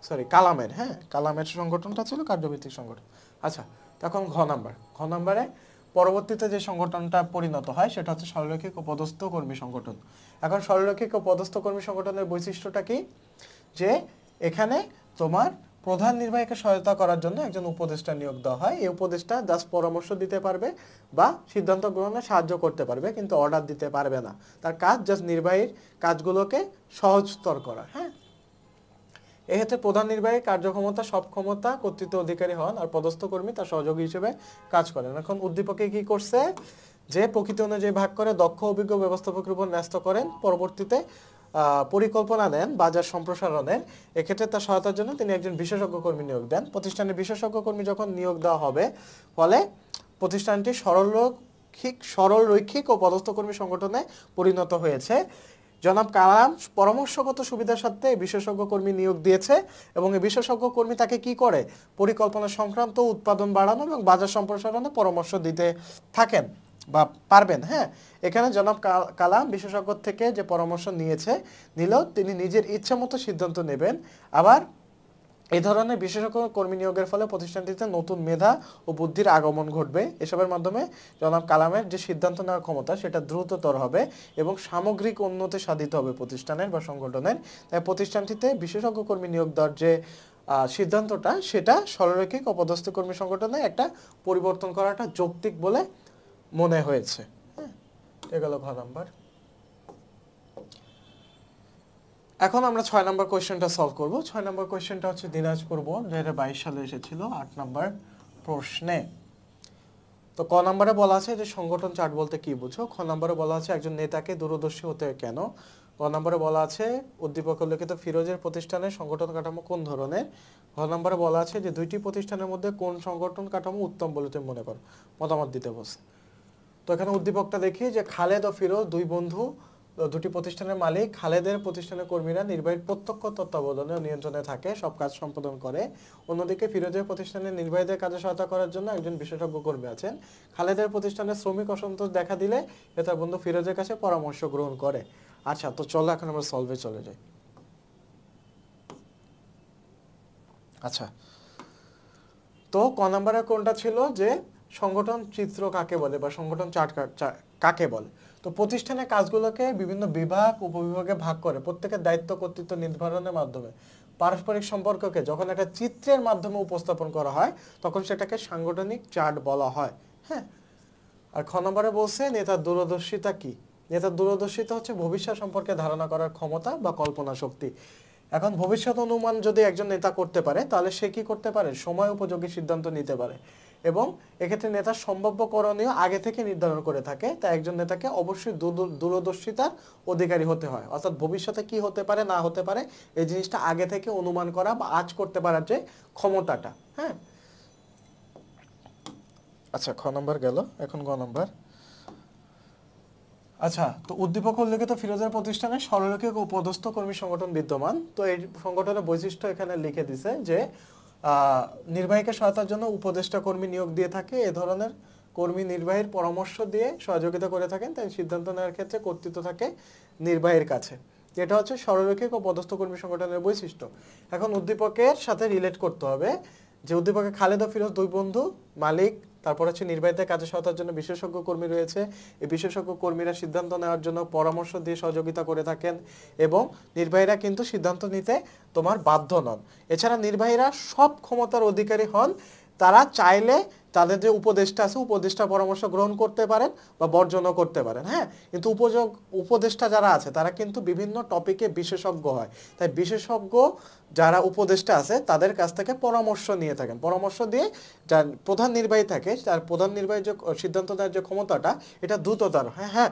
সরি কালামের, হ্যাঁ কালামের সংগঠনটা ছিল কার্যভিত্তিক সংগঠন। আচ্ছা, তখন ঘ নাম্বারে পরবর্তীতে যে সংগঠনটা পরিণত হয় সেটা হচ্ছে সরলরৈখিক ও পদস্থ কর্মী সংগঠন। এখন সরলরৈখিক ও পদস্থ কর্মী সংগঠনের বৈশিষ্ট্যটা কি? যে এখানে তোমার প্রধান নির্বাহীকে সহায়তা করার জন্য একজন উপদেষ্টা নিয়োগ দেওয়া হয়। এই উপদেষ্টা জাস্ট পরামর্শ দিতে পারবে বা সিদ্ধান্ত গ্রহণে সাহায্য করতে পারবে, কিন্তু অর্ডার দিতে পারবে না। তার কাজ জাস্ট নির্বাহীর কাজগুলোকে সহজতর করা। হ্যাঁ, এক্ষেত্রে প্রধান নির্বাহী কার্যক্ষমতা, সব ক্ষমতা, কর্তৃত্ব অধিকারী হন আর পদস্থ কর্মী তার সহযোগী হিসেবে কাজ করেন। এখন উদ্দীপকে কি করছে? যে প্রকৃতি অনুযায়ী ভাগ করে দক্ষ অভিজ্ঞ ব্যবস্থাপকের উপর ন্যস্ত করেন, পরবর্তীতে পরিকল্পনা নেন বাজার সম্প্রসারণের। এক্ষেত্রে তার সহায়তার জন্য তিনি একজন বিশেষজ্ঞ কর্মী নিয়োগ দেন। প্রতিষ্ঠানে বিশেষজ্ঞ কর্মী যখন নিয়োগ দেওয়া হবে, ফলে প্রতিষ্ঠানটি সরলরৈখিক ও পদস্থ কর্মী সংগঠনে পরিণত হয়েছে। জনাব কালাম পরামর্শগত সুবিধার সাথে বিশেষজ্ঞ কর্মী নিয়োগ দিয়েছে এবং এই বিশেষজ্ঞ কর্মী তাকে কি করে? পরিকল্পনা সংক্রান্ত, উৎপাদন বাড়ানো এবং বাজার সম্প্রসারণে পরামর্শ দিতে থাকেন বা পারবেন। হ্যাঁ, এখানে জনাব কালাম বিশেষজ্ঞ থেকে যে পরামর্শ নিলেও তিনি নিজের ইচ্ছা মতো সিদ্ধান্ত নেবেন। আবার এই ধরনের বিশেষজ্ঞ কর্মী নিয়োগের ফলে প্রতিষ্ঠানটিতে নতুন মেধা ও বুদ্ধির আগমন ঘটবে। এসবের মাধ্যমে জনাব কালামের যে সিদ্ধান্ত নেওয়ার ক্ষমতা সেটা দ্রুততর হবে এবং সামগ্রিক উন্নতি সাধিত হবে প্রতিষ্ঠানের বা সংগঠনের। তাই প্রতিষ্ঠানটিতে বিশেষজ্ঞ কর্মী নিয়োগ দেওয়ার যে সিদ্ধান্তটা, সেটা সরলরৈখিক ও পদস্থ কর্মী সংগঠনে একটা পরিবর্তন করাটা যৌক্তিক বলে মনে হয়েছে। হ্যাঁ, এগুলো ঘ নাম্বার। এখন আমরা 6 নম্বর কোয়েশ্চেনটা সলভ করব। 6 নম্বর কোয়েশ্চেনটা হচ্ছে দিনাজপুর বোর্ড 2022 সালে এসেছিল 8 নম্বর প্রশ্নে। তো ক নম্বরে বলা আছে যে সংগঠন চার্ট বলতে কি বুঝো। খ নম্বরে বলা আছে একজন নেতাকে দূরদর্শী হতে কেন। ক নম্বরে বলা আছে উদ্দীপক উল্লেখিত ফিরোজের প্রতিষ্ঠানের সংগঠন কাঠামো কোন ধরনের। ঘ নম্বরে বলা আছে যে দুইটি প্রতিষ্ঠানের মধ্যে কোন সংগঠন কাঠামো উত্তম বলে তুমি মনে করো। মতামত দিতে বসে। তো এখানে উদ্দীপকটা দেখি যে খালেদ ও ফিরোজ দুই বন্ধু, দুটি প্রতিষ্ঠানের মালিক। খালেদের প্রতিষ্ঠানের কর্মীরা নির্বাহীর প্রত্যক্ষ তত্ত্বাবধানে ও নিয়ন্ত্রণে থাকে, সব কাজ সম্পাদন করে। অন্যদিকে ফিরোজের প্রতিষ্ঠানের নির্বাহীদের কাজে সহায়তা করার জন্য একজন বিশেষজ্ঞ কর্মী আছেন। খালেদের প্রতিষ্ঠানের শ্রমিক অসন্তোষ দেখা দিলে সে তার বন্ধু ফিরোজের কাছে পরামর্শ গ্রহণ করে। আচ্ছা, তো চলো এখন আমরা সলভে চলে যাই। আচ্ছা, তো ক নম্বরে কোনটা ছিল যে সংগঠন চিত্র কাকে বলে বা সংগঠন চার্ট কাকে বলে। তো প্রতিষ্ঠানের কাজগুলোকে বিভিন্ন বিভাগ উপবিভাগে ভাগ করে প্রত্যেকের দায়িত্ব কর্তৃত্ব নির্ধারণের মাধ্যমে পারস্পরিক সম্পর্ককে যখন একটা চিত্রের মাধ্যমে উপস্থাপন করা হয় তখন সেটাকে সাংগঠনিক চার্ট বলা হয়। হ্যাঁ, আর খ নম্বরে বলছে নেতার দূরদর্শিতা কি? নেতার দূরদর্শিতা হচ্ছে ভবিষ্যৎ সম্পর্কে ধারণা করার ক্ষমতা বা কল্পনা শক্তি। এখন ভবিষ্যৎ অনুমান যদি একজন নেতা করতে পারে তাহলে সে কি করতে পারে? সময় উপযোগী সিদ্ধান্ত নিতে পারে এবং এক্ষেত্রে নেতার সম্ভাব্য করণীয় আগে থেকে নির্ধারণ করে থাকে। তাই একজন নেতাকে অবশ্যই দূরদর্শিতার অধিকারী হতে হয়, অর্থাৎ ভবিষ্যতে কি হতে পারে না হতে পারে এই জিনিসটা আগে থেকে অনুমান করা বা আজ করতে পারার যে ক্ষমতাটা। হ্যাঁ, আচ্ছা খ নম্বর গেল, এখন গ নম্বর। আচ্ছা, তো উদ্দীপক উল্লেখিত ফিরোজের প্রতিষ্ঠানে সরলরৈখিক ও পদস্থ কর্মী সংগঠন বিদ্যমান। তো এই সংগঠনের বৈশিষ্ট্য এখানে লিখে দিছে যে নির্বাহীকে সহায়তার জন্য উপদেষ্টা কর্মী নিয়োগ দিয়ে থাকে। এ ধরনের কর্মী নির্বাহীর পরামর্শ দিয়ে সহযোগিতা করে থাকেন, তাই সিদ্ধান্ত নেওয়ার ক্ষেত্রে কর্তৃত্ব থাকে নির্বাহীর কাছে। এটা হচ্ছে সরলরৈখিক ও পদস্থ কর্মী সংগঠনের বৈশিষ্ট্য। এখন উদ্দীপকের সাথে রিলেট করতে হবে যে উদ্দীপকে খালেদ ও ফিরোজ দুই বন্ধু, মালিক, তারপর হচ্ছে নির্বাহীদের কাজে সহায়তার জন্য বিশেষজ্ঞ কর্মী রয়েছে। এই বিশেষজ্ঞ কর্মীরা সিদ্ধান্ত নেওয়ার জন্য পরামর্শ দিয়ে সহযোগিতা করে থাকেন এবং নির্বাহীরা কিন্তু সিদ্ধান্ত নিতে তোমার বাধ্য নন। এছাড়া নির্বাহীরা সব ক্ষমতার অধিকারী হন, তারা চাইলে তাদের যে উপদেষ্টা আছে উপদেষ্টা পরামর্শ গ্রহণ করতে পারেন বা বর্জনও করতে পারেন। হ্যাঁ, কিন্তু উপদেষ্টা যারা আছে তারা কিন্তু বিভিন্ন টপিকে বিশেষজ্ঞ হয়, তাই বিশেষজ্ঞ যারা উপদেষ্টা আছে তাদের কাছ থেকে পরামর্শ নিয়ে থাকেন। পরামর্শ দিয়ে যার প্রধান নির্বাহী থাকে, তার প্রধান নির্বাহীর যে সিদ্ধান্ত নেওয়ার যে ক্ষমতাটা এটা দ্রুততর। হ্যাঁ হ্যাঁ,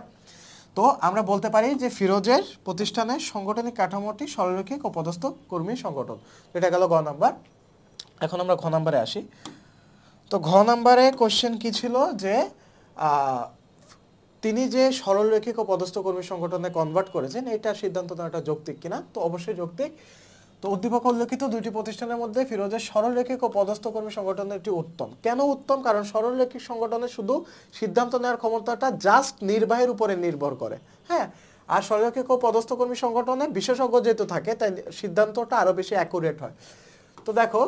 তো আমরা বলতে পারি যে ফিরোজের প্রতিষ্ঠানের সাংগঠনিক কাঠামোটি সরলরৈখিক ও পদস্থ কর্মী সংগঠন। এটা গেল গ নাম্বার। এখন আমরা ঘ নাম্বারে আসি। তো ঘ নাম্বারে কোশ্চেন কি ছিল যে তিনি যে সরলরৈখিক ও পদস্থ কর্মী সংগঠনে কনভার্ট করেছেন এটা সিদ্ধান্ত নেওয়াটা যৌক্তিক কিনা? তো অবশ্যই যৌক্তিক। তো উদ্দীপক উল্লেখিত দুইটি প্রতিষ্ঠানের মধ্যে ফিরোজের সরলরৈখিক ও পদস্থ কর্মী সংগঠনটি উত্তম। কেন উত্তম? কারণ সরলরৈখিক সংগঠনে শুধু সিদ্ধান্ত নেওয়ার ক্ষমতাটা জাস্ট নির্বাহের উপরে নির্ভর করে। হ্যাঁ, আর সরলরৈখিক ও পদস্থ কর্মী সংগঠনে বিশেষজ্ঞ যেহেতু থাকে তাই সিদ্ধান্তটা আরো বেশি অ্যাকুরেট হয়। তো দেখো,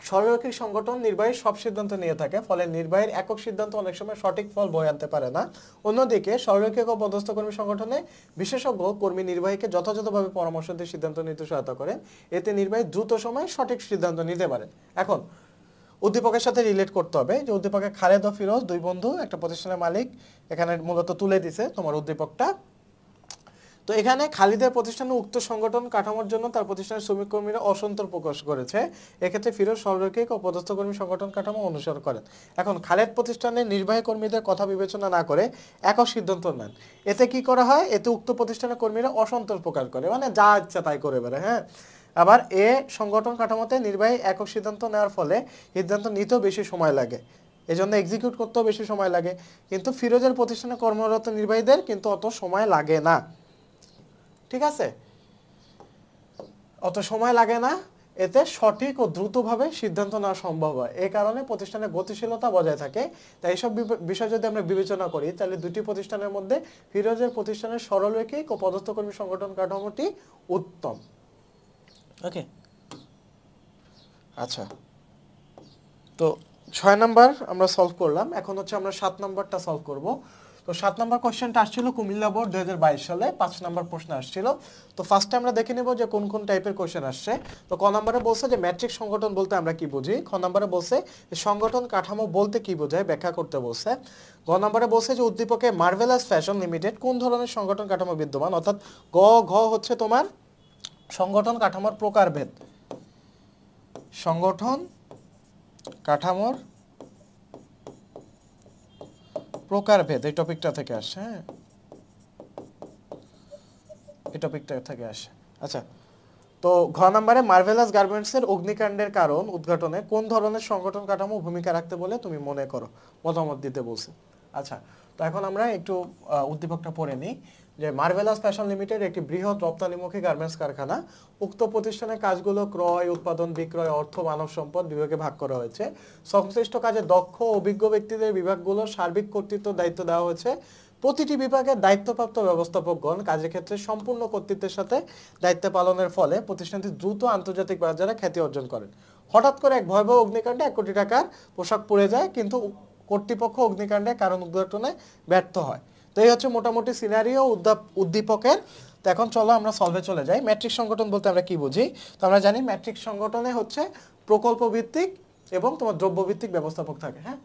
সরলরৈখিক সংগঠন নির্বাহী সব সিদ্ধান্ত নিয়ে থাকে, ফলে নির্বাহীর একক সিদ্ধান্ত অনেক সময় সঠিক ফল বয়ে আনতে পারে না। অন্যদিকে সরলরৈখিক ও পদস্থ কর্মী সংগঠনে বিশেষজ্ঞ কর্মী নির্বাহীকে যথাযথভাবে পরামর্শ দিয়ে সিদ্ধান্ত নিতে সহায়তা করেন, এতে নির্বাহী দ্রুত সময়ে সঠিক সিদ্ধান্ত নিতে পারেন। এখন উদ্দীপকের সাথে রিলেট করতে হবে যে উদ্দীপকে খালেদ ও ফিরোজ দুই বন্ধু, একটা প্রতিষ্ঠানের মালিক, এখানে মূলত তুলে দিছে তোমার উদ্দীপকটা। তো এখানে খালিদের প্রতিষ্ঠানে উক্ত সংগঠন কাঠামোর জন্য তার প্রতিষ্ঠানের শ্রমিক কর্মীরা অসন্তোষ প্রকাশ করেছে। এক্ষেত্রে ফিরোজ সরলরৈখিক ও পদস্থ কর্মী সংগঠন কাঠামো অনুসরণ করেন। এখন খালেদ প্রতিষ্ঠানের নির্বাহী কর্মীদের কথা বিবেচনা না করে একক সিদ্ধান্ত নেন। এতে কি করা হয়? এতে উক্ত প্রতিষ্ঠানের কর্মীরা অসন্তোষ প্রকাশ করে, মানে যা ইচ্ছা তাই করে বেড়ায়। হ্যাঁ, আবার এ সংগঠন কাঠামোতে নির্বাহী একক সিদ্ধান্ত নেওয়ার ফলে সিদ্ধান্ত নিতেও বেশি সময় লাগে, এজন্য এক্সিকিউট করতেও বেশি সময় লাগে। কিন্তু ফিরোজের প্রতিষ্ঠানে কর্মরত নির্বাহীদের কিন্তু অত সময় লাগে না। ঠিক আছে, অত সময় লাগে না, এতে সঠিক ও দ্রুতভাবে সিদ্ধান্ত নেওয়া সম্ভব হয়। এই কারণে প্রতিষ্ঠানের গতিশীলতা বজায় থাকে। তাই এইসব বিষয় যদি আমরা বিবেচনা করি তাহলে দুটি প্রতিষ্ঠানের মধ্যে ফিরোজের প্রতিষ্ঠানের সরলরৈখিক ও পদস্থ কর্মী সংগঠন কাঠামোটি উত্তম। ওকে, আচ্ছা, তো 6 নাম্বার আমরা সলভ করলাম। এখন হচ্ছে আমরা 7 নাম্বারটা সলভ করব। তো 7 নাম্বার কোশ্চেনটা আসছিল কুমিল্লা বোর্ড 2022 সালে, 5 নাম্বার প্রশ্ন আসছিল। তো ফার্স্টে আমরা দেখে নেব যে কোন কোন টাইপের কোশ্চেন আসছে। তো ক নাম্বারে বলছে যে ম্যাট্রিক্স সংগঠন বলতে আমরা কি বুঝি। খ নাম্বারে বলছে সংগঠন কাঠামো বলতে কি বোঝায় ব্যাখ্যা করতে বলছে। গ নাম্বারে বলছে যে উদ্দীপকে মার্ভেলাস ফ্যাশন লিমিটেড কোন ধরনের সংগঠন কাঠামো বিদ্যমান, অর্থাৎ ঘ হচ্ছে তোমার সংগঠন কাঠামোর প্রকারভেদ, সংগঠন কাঠামোর প্রকারভেদ এই টপিকটা থেকে আসে। হ্যাঁ, এই টপিকটা থেকে আসে। আচ্ছা, তো ঘ নাম্বারে মার্ভেলাস গার্মেন্টসের অগ্নিকাণ্ডের কারণ উদ্ঘাটনে কোন ধরনের সংগঠন কাঠামো ভূমিকা রাখতে বলে তুমি মনে করো, মতামত দিতে বলছে। আচ্ছা, তো এখন আমরা একটু উদ্দীপকটা পড়ে নিই যে মার্ভেলাস ফ্যাশন লিমিটেড একটি বৃহৎ রপ্তানিমুখী গার্মেন্টস কারখানা। উক্ত প্রতিষ্ঠানের কাজগুলো ক্রয়, উৎপাদন, বিক্রয়, অর্থ, মানব সম্পদ বিভাগে ভাগ করা হয়েছে। সংশ্লিষ্ট কাজে দক্ষ অভিজ্ঞ ব্যক্তিদের বিভাগগুলোর সার্বিক কর্তৃত্ব দায়িত্ব দেওয়া হয়েছে। প্রতিটি বিভাগের দায়িত্বপ্রাপ্ত ব্যবস্থাপকগণ কাজের ক্ষেত্রে সম্পূর্ণ কর্তৃত্বের সাথে দায়িত্ব পালনের ফলে প্রতিষ্ঠানটি দ্রুত আন্তর্জাতিক বাজারে খ্যাতি অর্জন করেন। হঠাৎ করে এক ভয়াবহ অগ্নিকাণ্ডে 1 কোটি টাকার পোশাক পুড়ে যায়, কিন্তু কর্তৃপক্ষ অগ্নিকাণ্ডের কারণ উদ্ঘাটনে ব্যর্থ হয়। তো এই হচ্ছে মোটামুটি সিনারিও উদ্দীপকের। তো এখন চলো আমরা সলভে চলে যাই। ম্যাট্রিক্স সংগঠন বলতে আমরা কি বুঝি? তো আমরা জানি ম্যাট্রিক্স সংগঠনে হচ্ছে প্রকল্প ভিত্তিক এবং তোমার দ্রব্য ভিত্তিক ব্যবস্থাপক থাকে। হ্যাঁ,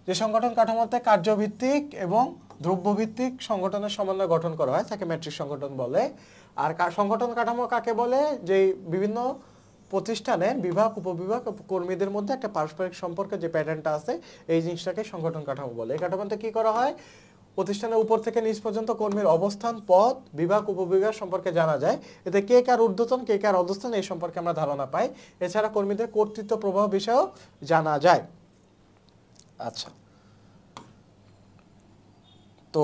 যে সংগঠন কাঠামোতে কার্যভিত্তিক এবং দ্রব্যভিত্তিক সংগঠনের সমন্বয় গঠন করা হয় তাকে ম্যাট্রিক্স সংগঠন বলে। আর সংগঠন কাঠামো কাকে বলে? যে বিভিন্ন প্রতিষ্ঠানের বিভাগ উপবিভাগ কর্মীদের মধ্যে একটা পারস্পরিক সম্পর্কের যে প্যাটার্নটা আছে এই জিনিসটাকে সংগঠন কাঠামো বলে। এই কাঠামোতে কি করা হয়? প্রতিষ্ঠানের উপর থেকে নিচ পর্যন্ত কর্মীর অবস্থান, পদ, বিভাগ উপবিভাগ সম্পর্কে জানা যায়। এতে কে কার ঊর্ধ্বতন কে কার অধস্তন এই সম্পর্কে আমরা ধারণা পাই। এছাড়া কর্মীদের কর্তৃত্ব প্রভাব বিষয়েও জানা যায়। আচ্ছা, তো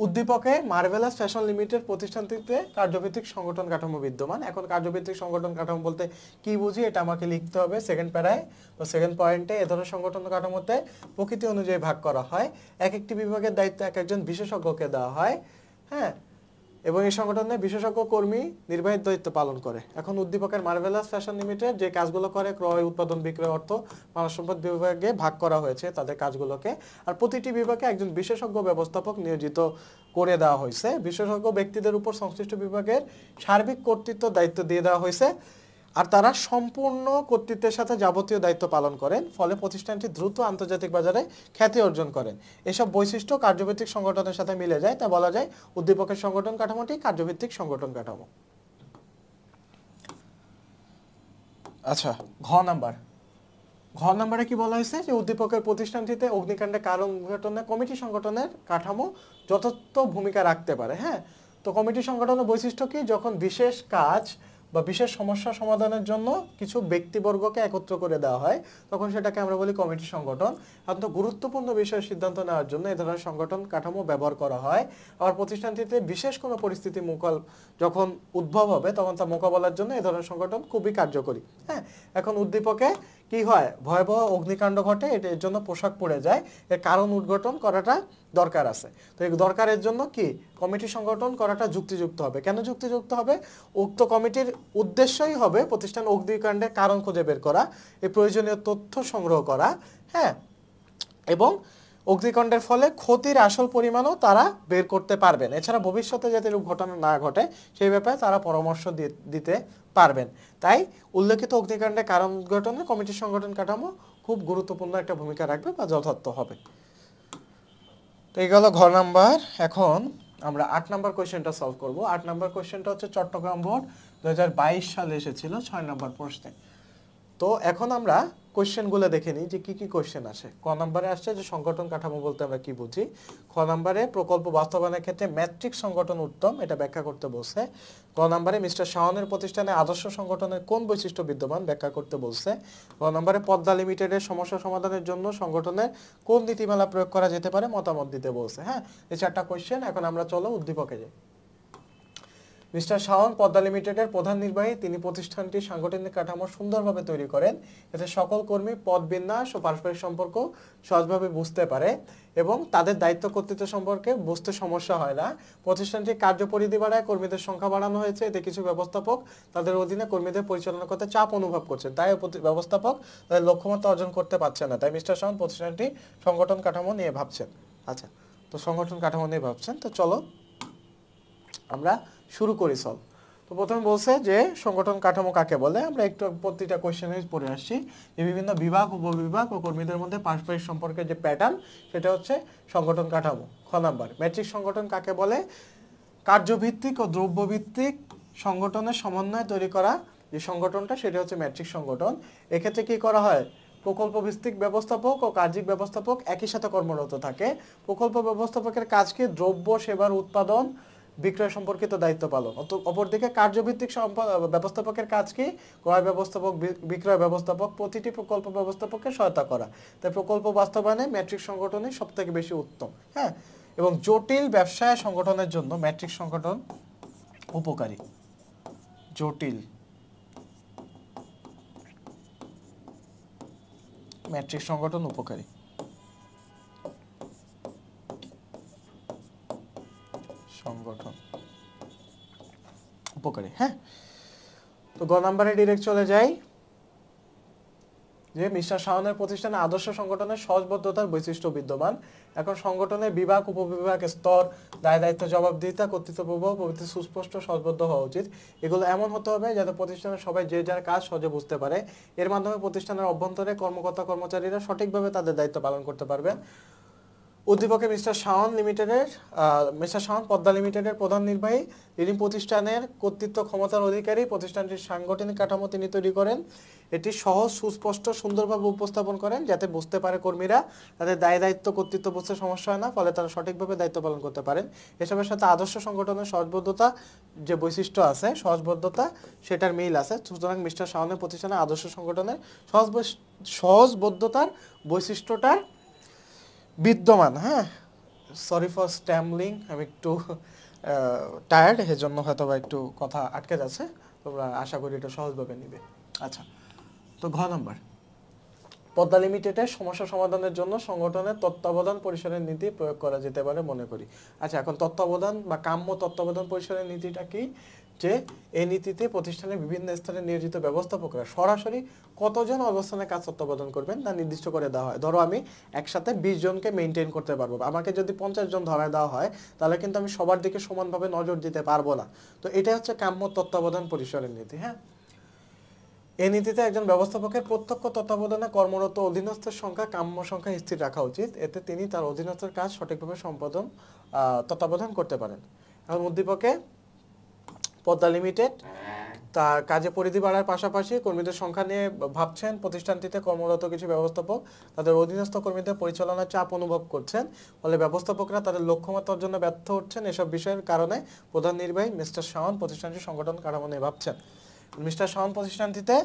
উদ্দীপকে মার্ভেলাস ফ্যাশন লিমিটেড প্রতিষ্ঠানটিতে কার্যভিত্তিক সংগঠন কাঠামো বিদ্যমান। এখন কার্যভিত্তিক সংগঠন কাঠামো বলতে কি বুঝি এটা আমাকে লিখতে হবে সেকেন্ড প্যারায়। তো সেকেন্ড পয়েন্টে এ ধরনের সংগঠন কাঠামোতে প্রকৃতি অনুযায়ী ভাগ করা হয়। এক একটি বিভাগের দায়িত্ব এক একজন বিশেষজ্ঞকে দেওয়া হয়। হ্যাঁ, এবং এই সংগঠনে বিশেষজ্ঞ কর্মী নির্বাহী দায়িত্ব পালন করে। এখন উদ্দীপকের মার্ভেলাস ফ্যাশন লিমিটেড যে কাজগুলো করে ক্রয়, উৎপাদন, বিক্রয়, অর্থ, মানব সম্পদ বিভাগে ভাগ করা হয়েছে তাদের কাজগুলোকে। আর প্রতিটি বিভাগে একজন বিশেষজ্ঞ ব্যবস্থাপক নিয়োজিত করে দেওয়া হয়েছে। বিশেষজ্ঞ ব্যক্তিদের উপর সংশ্লিষ্ট বিভাগের সার্বিক কর্তৃত্ব দায়িত্ব দিয়ে দেওয়া হয়েছে। আর তারা সম্পূর্ণ কর্তৃত্বের সাথে যাবতীয় দায়িত্ব পালন করেন। ফলে প্রতিষ্ঠানটি দ্রুত আন্তর্জাতিক বাজারে খ্যাতি অর্জন করেন। এসব বৈশিষ্ট্য কার্যভিত্তিক সংগঠনের সাথে মিলে যায়, তা বলা যায় উদ্দীপকের সংগঠন কাঠামোটি কার্যভিত্তিক সংগঠন কাঠামো। আচ্ছা, ঘ নাম্বারে কি বলা হয়েছে? যে উদ্দীপকের প্রতিষ্ঠানটিতে অগ্নিকাণ্ডের কারণ ঘটনে কমিটি সংগঠনের কাঠামো যথার্থ ভূমিকা রাখতে পারে। হ্যাঁ, তো কমিটি সংগঠনের বৈশিষ্ট্য কি? যখন বিশেষ কাজ বা বিশেষ সমস্যা সমাধানের জন্য কিছু ব্যক্তিবর্গকে একত্র করে দেওয়া হয় তখন সেটাকে আমরা বলি কমিটি সংগঠন। অত্যন্ত গুরুত্বপূর্ণ বিষয়ে সিদ্ধান্ত নেওয়ার জন্য এই ধরনের সংগঠন কাঠামো ব্যবহার করা হয়। আবার প্রতিষ্ঠানটিতে বিশেষ কোনো পরিস্থিতি যখন উদ্ভব হবে তখন তা মোকাবেলার জন্য এই ধরনের সংগঠন খুবই কার্যকরী। হ্যাঁ, এখন উদ্দীপকে কি হয়? ভয়াবহ অগ্নিকাণ্ড ঘটে, এর জন্য পোশাক পড়ে যায়, এর কারণ উদ্ঘাটন করাটা দরকার আছে। তো এই দরকারের জন্য কি কমিটি সংগঠন করাটা যুক্তিযুক্ত হবে। কেন যুক্তিযুক্ত হবে? উক্ত কমিটির উদ্দেশ্যই হবে প্রতিষ্ঠান অগ্নিকাণ্ডের কারণ খুঁজে বের করা, এই প্রয়োজনীয় তথ্য সংগ্রহ করা। হ্যাঁ, এবং অগ্নিকাণ্ডের ফলে ক্ষতির আসল পরিমাণও তারা বের করতে পারবেন। এছাড়া ভবিষ্যতে যাতে এরূপ ঘটনা না ঘটে সেই ব্যাপারে তারা পরামর্শ দিতে পারবেন। তাই উল্লেখিত অগ্নিকাণ্ডের কারণ উদ্ঘাটনে কমিটির সংগঠন কাঠামো খুব গুরুত্বপূর্ণ একটা ভূমিকা রাখবে বা যথার্থ হবে। তো এই গেল ঘ নাম্বার। এখন আমরা 8 নাম্বার কোয়েশ্চেনটা সলভ করব। 8 নাম্বার কোয়েশ্চেনটা হচ্ছে চট্টগ্রাম বোর্ড 2022 সালে এসেছিল 6 নাম্বার প্রশ্নে। তো এখন আমরা কোয়েশ্চেনগুলো দেখে নিই যে কি কোয়েশ্চেন আসে। ক নাম্বারে আসছে যে সংগঠন কাঠামো বলতে আমরা কি বুঝি। খ নাম্বারে প্রকল্প বাস্তবায়নের ক্ষেত্রে ম্যাট্রিক্স সংগঠন উত্তম, এটা ব্যাখ্যা করতে বলছে। ক নাম্বারে মিস্টার শাওনের প্রতিষ্ঠানে আদর্শ সংগঠনের কোন বৈশিষ্ট্য বিদ্যমান ব্যাখ্যা করতে বলছে। ক নাম্বারে পদ্মা লিমিটেডের সমস্যা সমাধানের জন্য সংগঠনের কোন নীতিমালা প্রয়োগ করা যেতে পারে মতামত দিতে বলছে। হ্যাঁ, এই 4টা কোয়েশ্চেন। এখন আমরা চলো উদ্দীপকে যাই। মিস্টার শাওন পদ্মা লিমিটেডের প্রধান নির্বাহী। তিনি প্রতিষ্ঠানটির সাংগঠনিক কাঠামো সুন্দরভাবে তৈরি করেন, এতে সকল কর্মী পদ বিন্যাস ও পারস্পরিক সম্পর্ক সহজভাবে বুঝতে পারে এবং তাদের দায়িত্ব কর্তৃত্ব সম্পর্কে বুঝতে সমস্যা হয় না। প্রতিষ্ঠানটির কার্যপরিধি বাড়ায় কর্মীদের সংখ্যা বাড়ানো হয়েছে, এতে কিছু ব্যবস্থাপক তাদের অধীনে কর্মীদের পরিচালনা করতে চাপ অনুভব করছেন, তাই ব্যবস্থাপক তাদের লক্ষ্যমাত্রা অর্জন করতে পারছে না। তাই মিস্টার শাওন প্রতিষ্ঠানটি সংগঠন কাঠামো নিয়ে ভাবছেন। আচ্ছা, তো সংগঠন কাঠামো নিয়ে ভাবছেন। তো চলো আমরা শুরু করি সলভ। তো প্রথমে বলছে যে সংগঠন কাঠামো কাকে বলে। আমরা একটু প্রতিটা কোয়েশ্চেনে পড়ে আসছি যে বিভিন্ন বিভাগ উপবিভাগ ও কর্মীদের মধ্যে পারস্পরিক সম্পর্কের যে প্যাটার্ন সেটা হচ্ছে সংগঠন কাঠামো। খ নাম্বার, ম্যাট্রিক্স সংগঠন কাকে বলে? কার্যভিত্তিক ও দ্রব্যভিত্তিক সংগঠনের সমন্বয়ে তৈরি করা যে সংগঠনটা সেটা হচ্ছে ম্যাট্রিক্স সংগঠন। এক্ষেত্রে কি করা হয়? প্রকল্প ভিত্তিক ব্যবস্থাপক ও কার্যিক ব্যবস্থাপক একই সাথে কর্মরত থাকে। প্রকল্প ব্যবস্থাপকের কাজ কি? দ্রব্য সেবার উৎপাদন বিক্রয় সম্পর্কিত দায়িত্ব পালন। অপরদিকে কার্যভিত্তিক ব্যবস্থাপকের কাজ কি? ক্রয় ব্যবস্থাপক বিক্রয় ব্যবস্থাপক প্রতিটি প্রকল্প ব্যবস্থাপককে সহায়তা করা। তাই প্রকল্প বাস্তবায়নে ম্যাট্রিক্স সংগঠনই সবথেকে বেশি উত্তম। হ্যাঁ, এবং জটিল ব্যবসায় সংগঠনের জন্য ম্যাট্রিক্স সংগঠন উপকারী। জটিল ম্যাট্রিক্স সংগঠন উপকারী। সংগঠন উপকারী। হ্যাঁ, তো গ নাম্বারে ডিরেক্ট চলে যাই। যে মিস্টার শাওনের প্রতিষ্ঠানে আদর্শ সংগঠনের সহজবদ্ধতার বৈশিষ্ট্য বিদ্যমান। এখন সংগঠনের বিভাগ, উপবিভাগ, স্তর, দায় দায়িত্ব, জবাবদিহিতা, কর্তৃত্ব প্রবাহ প্রভৃতি সুস্পষ্ট সহজবদ্ধ হওয়া উচিত। এগুলো এমন হতে হবে যাতে প্রতিষ্ঠানের সবাই যে যার কাজ সহজে বুঝতে পারে। এর মাধ্যমে প্রতিষ্ঠানের অভ্যন্তরে কর্মকর্তা কর্মচারীরা সঠিকভাবে তাদের দায়িত্ব পালন করতে পারবেন। উদ্দীপকে মিস্টার শাওন পদ্মা লিমিটেডের প্রধান নির্বাহী, যিনি প্রতিষ্ঠানের কর্তৃত্ব ক্ষমতার অধিকারী। প্রতিষ্ঠানটির সাংগঠনিক কাঠামো তিনি তৈরি করেন, এটি সহজ, সুস্পষ্ট, সুন্দরভাবে উপস্থাপন করেন যাতে বুঝতে পারে কর্মীরা, তাদের দায় দায়িত্ব কর্তৃত্ব বুঝতে সমস্যা হয় না, ফলে তারা সঠিকভাবে দায়িত্ব পালন করতে পারেন। এসবের সাথে আদর্শ সংগঠনের সহজবদ্ধতা যে বৈশিষ্ট্য আছে, সহজবদ্ধতা সেটার মিল আছে। সুতরাং মিস্টার শাওনের প্রতিষ্ঠানে আদর্শ সংগঠনের সহজবদ্ধতার বৈশিষ্ট্যটার বিদ্যমান। হ্যাঁ, সরি ফর স্ট্যামলিং, আমি একটু টায়ার্ড, এজন্য হয়তো বা একটু কথা আটকে যাচ্ছে, তোমরা আশা করি এটা সহজভাবে নিবে। আচ্ছা, তো ঘ নাম্বার, পদ্মা লিমিটেডের সমস্যা সমাধানের জন্য সংগঠনের তত্ত্বাবধান পরিসরের নীতি প্রয়োগ করা যেতে পারে মনে করি। আচ্ছা, এখন তত্ত্বাবধান বা কাম্য তত্ত্বাবধান পরিসরের নীতিটা কি? যে এই নীতিতে প্রতিষ্ঠানের বিভিন্ন স্তরে নিয়োজিত ব্যবস্থাপকরা সরাসরি কতজন অবস্থানে কাজ তত্ত্বাবধান করবেন তা নির্দিষ্ট করে দেওয়া হয়। ধরো আমি একসাথে 20 জনকে মেনটেন করতে পারবো, আমাকে যদি 50 জন ধরায় দেওয়া হয় তাহলে কিন্তু আমি সবার দিকে সমানভাবে নজর দিতে পারবো না। তো এটা হচ্ছে কাম্য তত্ত্বাবধান পরিসরের নীতি। হ্যাঁ, এই নীতিতে একজন ব্যবস্থাপকের প্রত্যক্ষ তত্ত্বাবধানে কর্মরত অধীনস্থের সংখ্যা কাম্য সংখ্যা স্থির রাখা উচিত, এতে তিনি তার অধীনস্থের কাজ সঠিকভাবে তত্ত্বাবধান করতে পারেন। এখন উদ্দীপকে পদ্মা লিমিটেড তার কাজে পরিধি বাড়ার পাশাপাশি কর্মীদের সংখ্যা নিয়ে ভাবছেন। প্রতিষ্ঠানটিতে কর্মরত কিছু ব্যবস্থাপক তাদের অধীনস্থ কর্মীদের পরিচালনার চাপ অনুভব করছেন, ফলে ব্যবস্থাপকরা তাদের লক্ষ্যমাত্রা অর্জনে ব্যর্থ হচ্ছেন। এসব বিষয়ের কারণে প্রধান নির্বাহী মিস্টার শাওন প্রতিষ্ঠানটির সংগঠন কাঠামো নিয়ে ভাবছেন। মিস্টার শাওন প্রতিষ্ঠানটিতে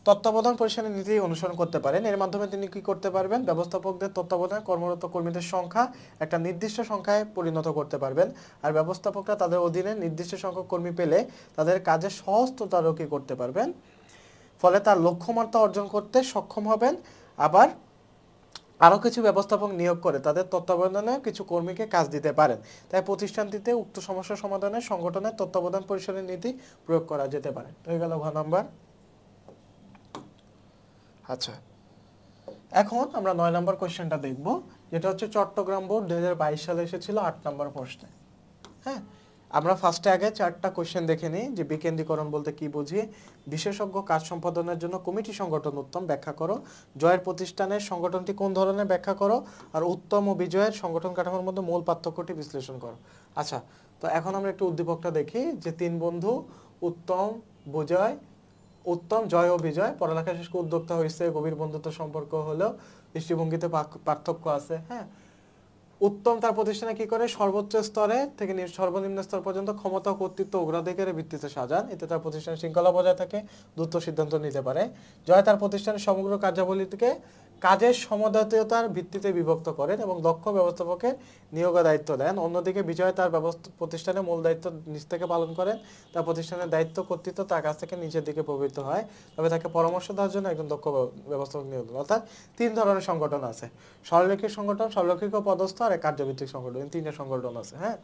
তত্ত্বাবধান পরিসরের নীতি অনুসরণ করতে পারেন। এর মাধ্যমে তিনি কি করতে পারবেন? ব্যবস্থাপকদের তত্ত্বাবধানে কর্মরত কর্মীদের সংখ্যা একটা নির্দিষ্ট সংখ্যায় পরিণত করতে পারবেন। আর ব্যবস্থাপকরা তাদের অধীনে নির্দিষ্ট সংখ্যক কর্মী পেলে তাদের কাজে সহজ তদারকি করতে পারবেন, ফলে তার লক্ষ্যমাত্রা অর্জন করতে সক্ষম হবেন। আবার আরও কিছু ব্যবস্থাপক নিয়োগ করে তাদের তত্ত্বাবধানে কিছু কর্মীকে কাজ দিতে পারেন। তাই প্রতিষ্ঠানটিতে উক্ত সমস্যা সমাধানে সংগঠনের তত্ত্বাবধান পরিসরের নীতি প্রয়োগ করা যেতে পারে। হয়ে গেল ঘ নাম্বার। আচ্ছা, এখন আমরা 9 নম্বর কোশ্চেনটা দেখব, যেটা হচ্ছে চট্টগ্রাম বোর্ড 2022 সালে এসেছিল 8 নম্বর প্রশ্নে। হ্যাঁ, আমরা ফার্স্টে আগে 4টা কোশ্চেন দেখে নিই যে বিকেন্দ্রীকরণ বলতে কি বুঝি। বিশেষজ্ঞ কাজ সম্পাদনের জন্য কমিটি সংগঠন উত্তম, ব্যাখ্যা করো। জয়ের প্রতিষ্ঠানের সংগঠনটি কোন ধরনের, ব্যাখ্যা করো। আর উত্তম ও বিজয়ের সংগঠন কাঠামোর মধ্যে মূল পার্থক্যটি বিশ্লেষণ করো। আচ্ছা, তো এখন আমরা একটু উদ্দীপকটা দেখি যে 3 বন্ধু উত্তম, জয় ও বিজয় পড়ালেখা শেষ করে উদ্যোক্তা হয়েছে, গভীর বন্ধুত্ব সম্পর্ক হলেও দৃষ্টিভঙ্গিতে পার্থক্য আছে। হ্যাঁ, উত্তম তার প্রতিষ্ঠানে কি করে? সর্বোচ্চ স্তরে থেকে সর্বনিম্ন স্তর পর্যন্ত ক্ষমতা, কর্তৃত্ব, অগ্রাধিকারের ভিত্তিতে সাজান, এতে তার প্রতিষ্ঠানের শৃঙ্খলা বজায় থাকে, দ্রুত সিদ্ধান্ত নিতে পারে। জয় তার প্রতিষ্ঠানের সমগ্র কার্যাবলীকে কাজের সমদায়িত্বতার ভিত্তিতে বিভক্ত করেন এবং দক্ষ ব্যবস্থাপকের নিয়োগ দায়িত্ব দেন। অন্যদিকে বিজয় তার প্রতিষ্ঠানের মূল দায়িত্ব নিজ থেকে পালন করেন, তার প্রতিষ্ঠানের দায়িত্ব কর্তৃত্ব তার কাছ থেকে নিচের দিকে প্রবৃত্ত হয়, তবে তাকে পরামর্শ দেওয়ার জন্য একজন দক্ষ ব্যবস্থাপক নিয়োগ দেন। অর্থাৎ 3 ধরনের সংগঠন আছে, সরলরৈখিক সংগঠন, সরলরৈখিক পদস্থ আর কার্যভিত্তিক সংগঠন, 3টা সংগঠন আছে। হ্যাঁ,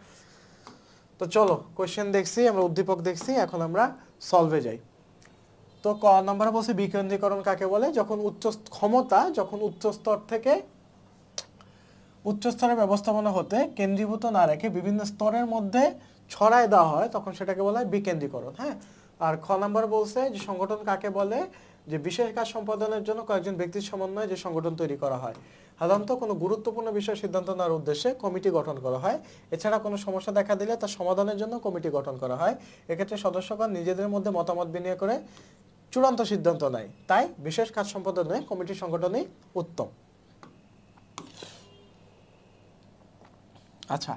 তো চলো কোশ্চেন দেখছি, আমরা উদ্দীপক দেখছি, এখন আমরা সলভে যাই। তো ক নম্বরে বলছে বিকেন্দ্রীকরণ কাকে বলে? যখন উচ্চ স্তর থেকে উচ্চ স্তরের ব্যবস্থাপনা হতে কেন্দ্রীভূত না রেখে বিভিন্ন স্তরের মধ্যে ছড়ায় দেওয়া হয়, তখন সেটাকে বলা হয় বিকেন্দ্রীকরণ। হ্যাঁ, আর খ নম্বর বলছে যে সংগঠন কাকে বলে? যে বিশেষ কাজ সম্পাদনের জন্য কয়েকজন ব্যক্তির সমন্বয়ে যে সংগঠন তৈরি করা হয়। সাধারণত কোনো গুরুত্বপূর্ণ বিষয় সিদ্ধান্ত নেওয়ার উদ্দেশ্যে কমিটি গঠন করা হয়। এছাড়া কোনো সমস্যা দেখা দিলে তার সমাধানের জন্য কমিটি গঠন করা হয়। এক্ষেত্রে সদস্যগণ নিজেদের মধ্যে মতামত বিনিময় করে চূড়ান্ত সিদ্ধান্ত নেয়। তাই বিশেষ কাজ সম্পাদনে কমিটি সংগঠনই উত্তম। আচ্ছা,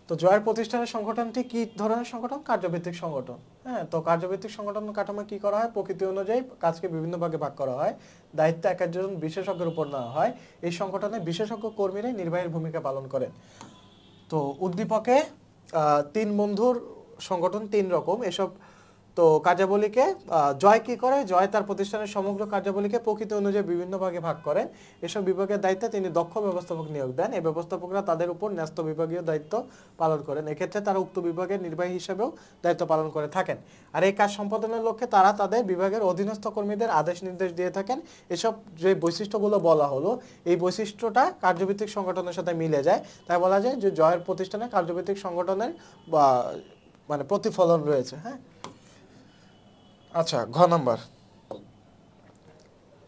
তো জয়ের প্রতিষ্ঠানের সংগঠনটি কি ধরনের সংগঠন? কার্যভিত্তিক সংগঠন। হ্যাঁ, তো কার্যভিত্তিক সংগঠন কাঠামো কি করা হয়? প্রকৃতি অনুযায়ী কাজকে বিভিন্ন ভাগে ভাগ করা হয়, দায়িত্ব এক একজন বিশেষজ্ঞের উপর নেওয়া হয়। এই সংগঠনে বিশেষজ্ঞ কর্মীরাই নির্বাহীর ভূমিকা পালন করেন। তো উদ্দীপকে 3 বন্ধুর সংগঠন 3 রকম, এসব তো কার্যাবলীকে জয় কি করে, জয় তার প্রতিষ্ঠানের সমগ্র কার্যাবলীকে প্রকৃতি অনুযায়ী বিভিন্ন ভাগে ভাগ করেন। এসব বিভাগের দায়িত্বে তিনি দক্ষ ব্যবস্থাপক নিয়োগ দেন। এই ব্যবস্থাপকরা তাদের উপর ন্যস্ত বিভাগীয় দায়িত্ব পালন করেন। এক্ষেত্রে তারা উক্ত বিভাগের নির্বাহী হিসেবেও দায়িত্ব পালন করে থাকেন। আর এই কাজ সম্পাদনের লক্ষ্যে তারা তাদের বিভাগের অধীনস্থ কর্মীদের আদেশ নির্দেশ দিয়ে থাকেন। এসব যে বৈশিষ্ট্যগুলো বলা হলো, এই বৈশিষ্ট্যটা কার্যভিত্তিক সংগঠনের সাথে মিলে যায়। তাই বলা যায় যে জয়ের প্রতিষ্ঠানে কার্যভিত্তিক সংগঠনের বা মানে প্রতিফলন রয়েছে। হ্যাঁ, আচ্ছা, ঘ নাম্বার,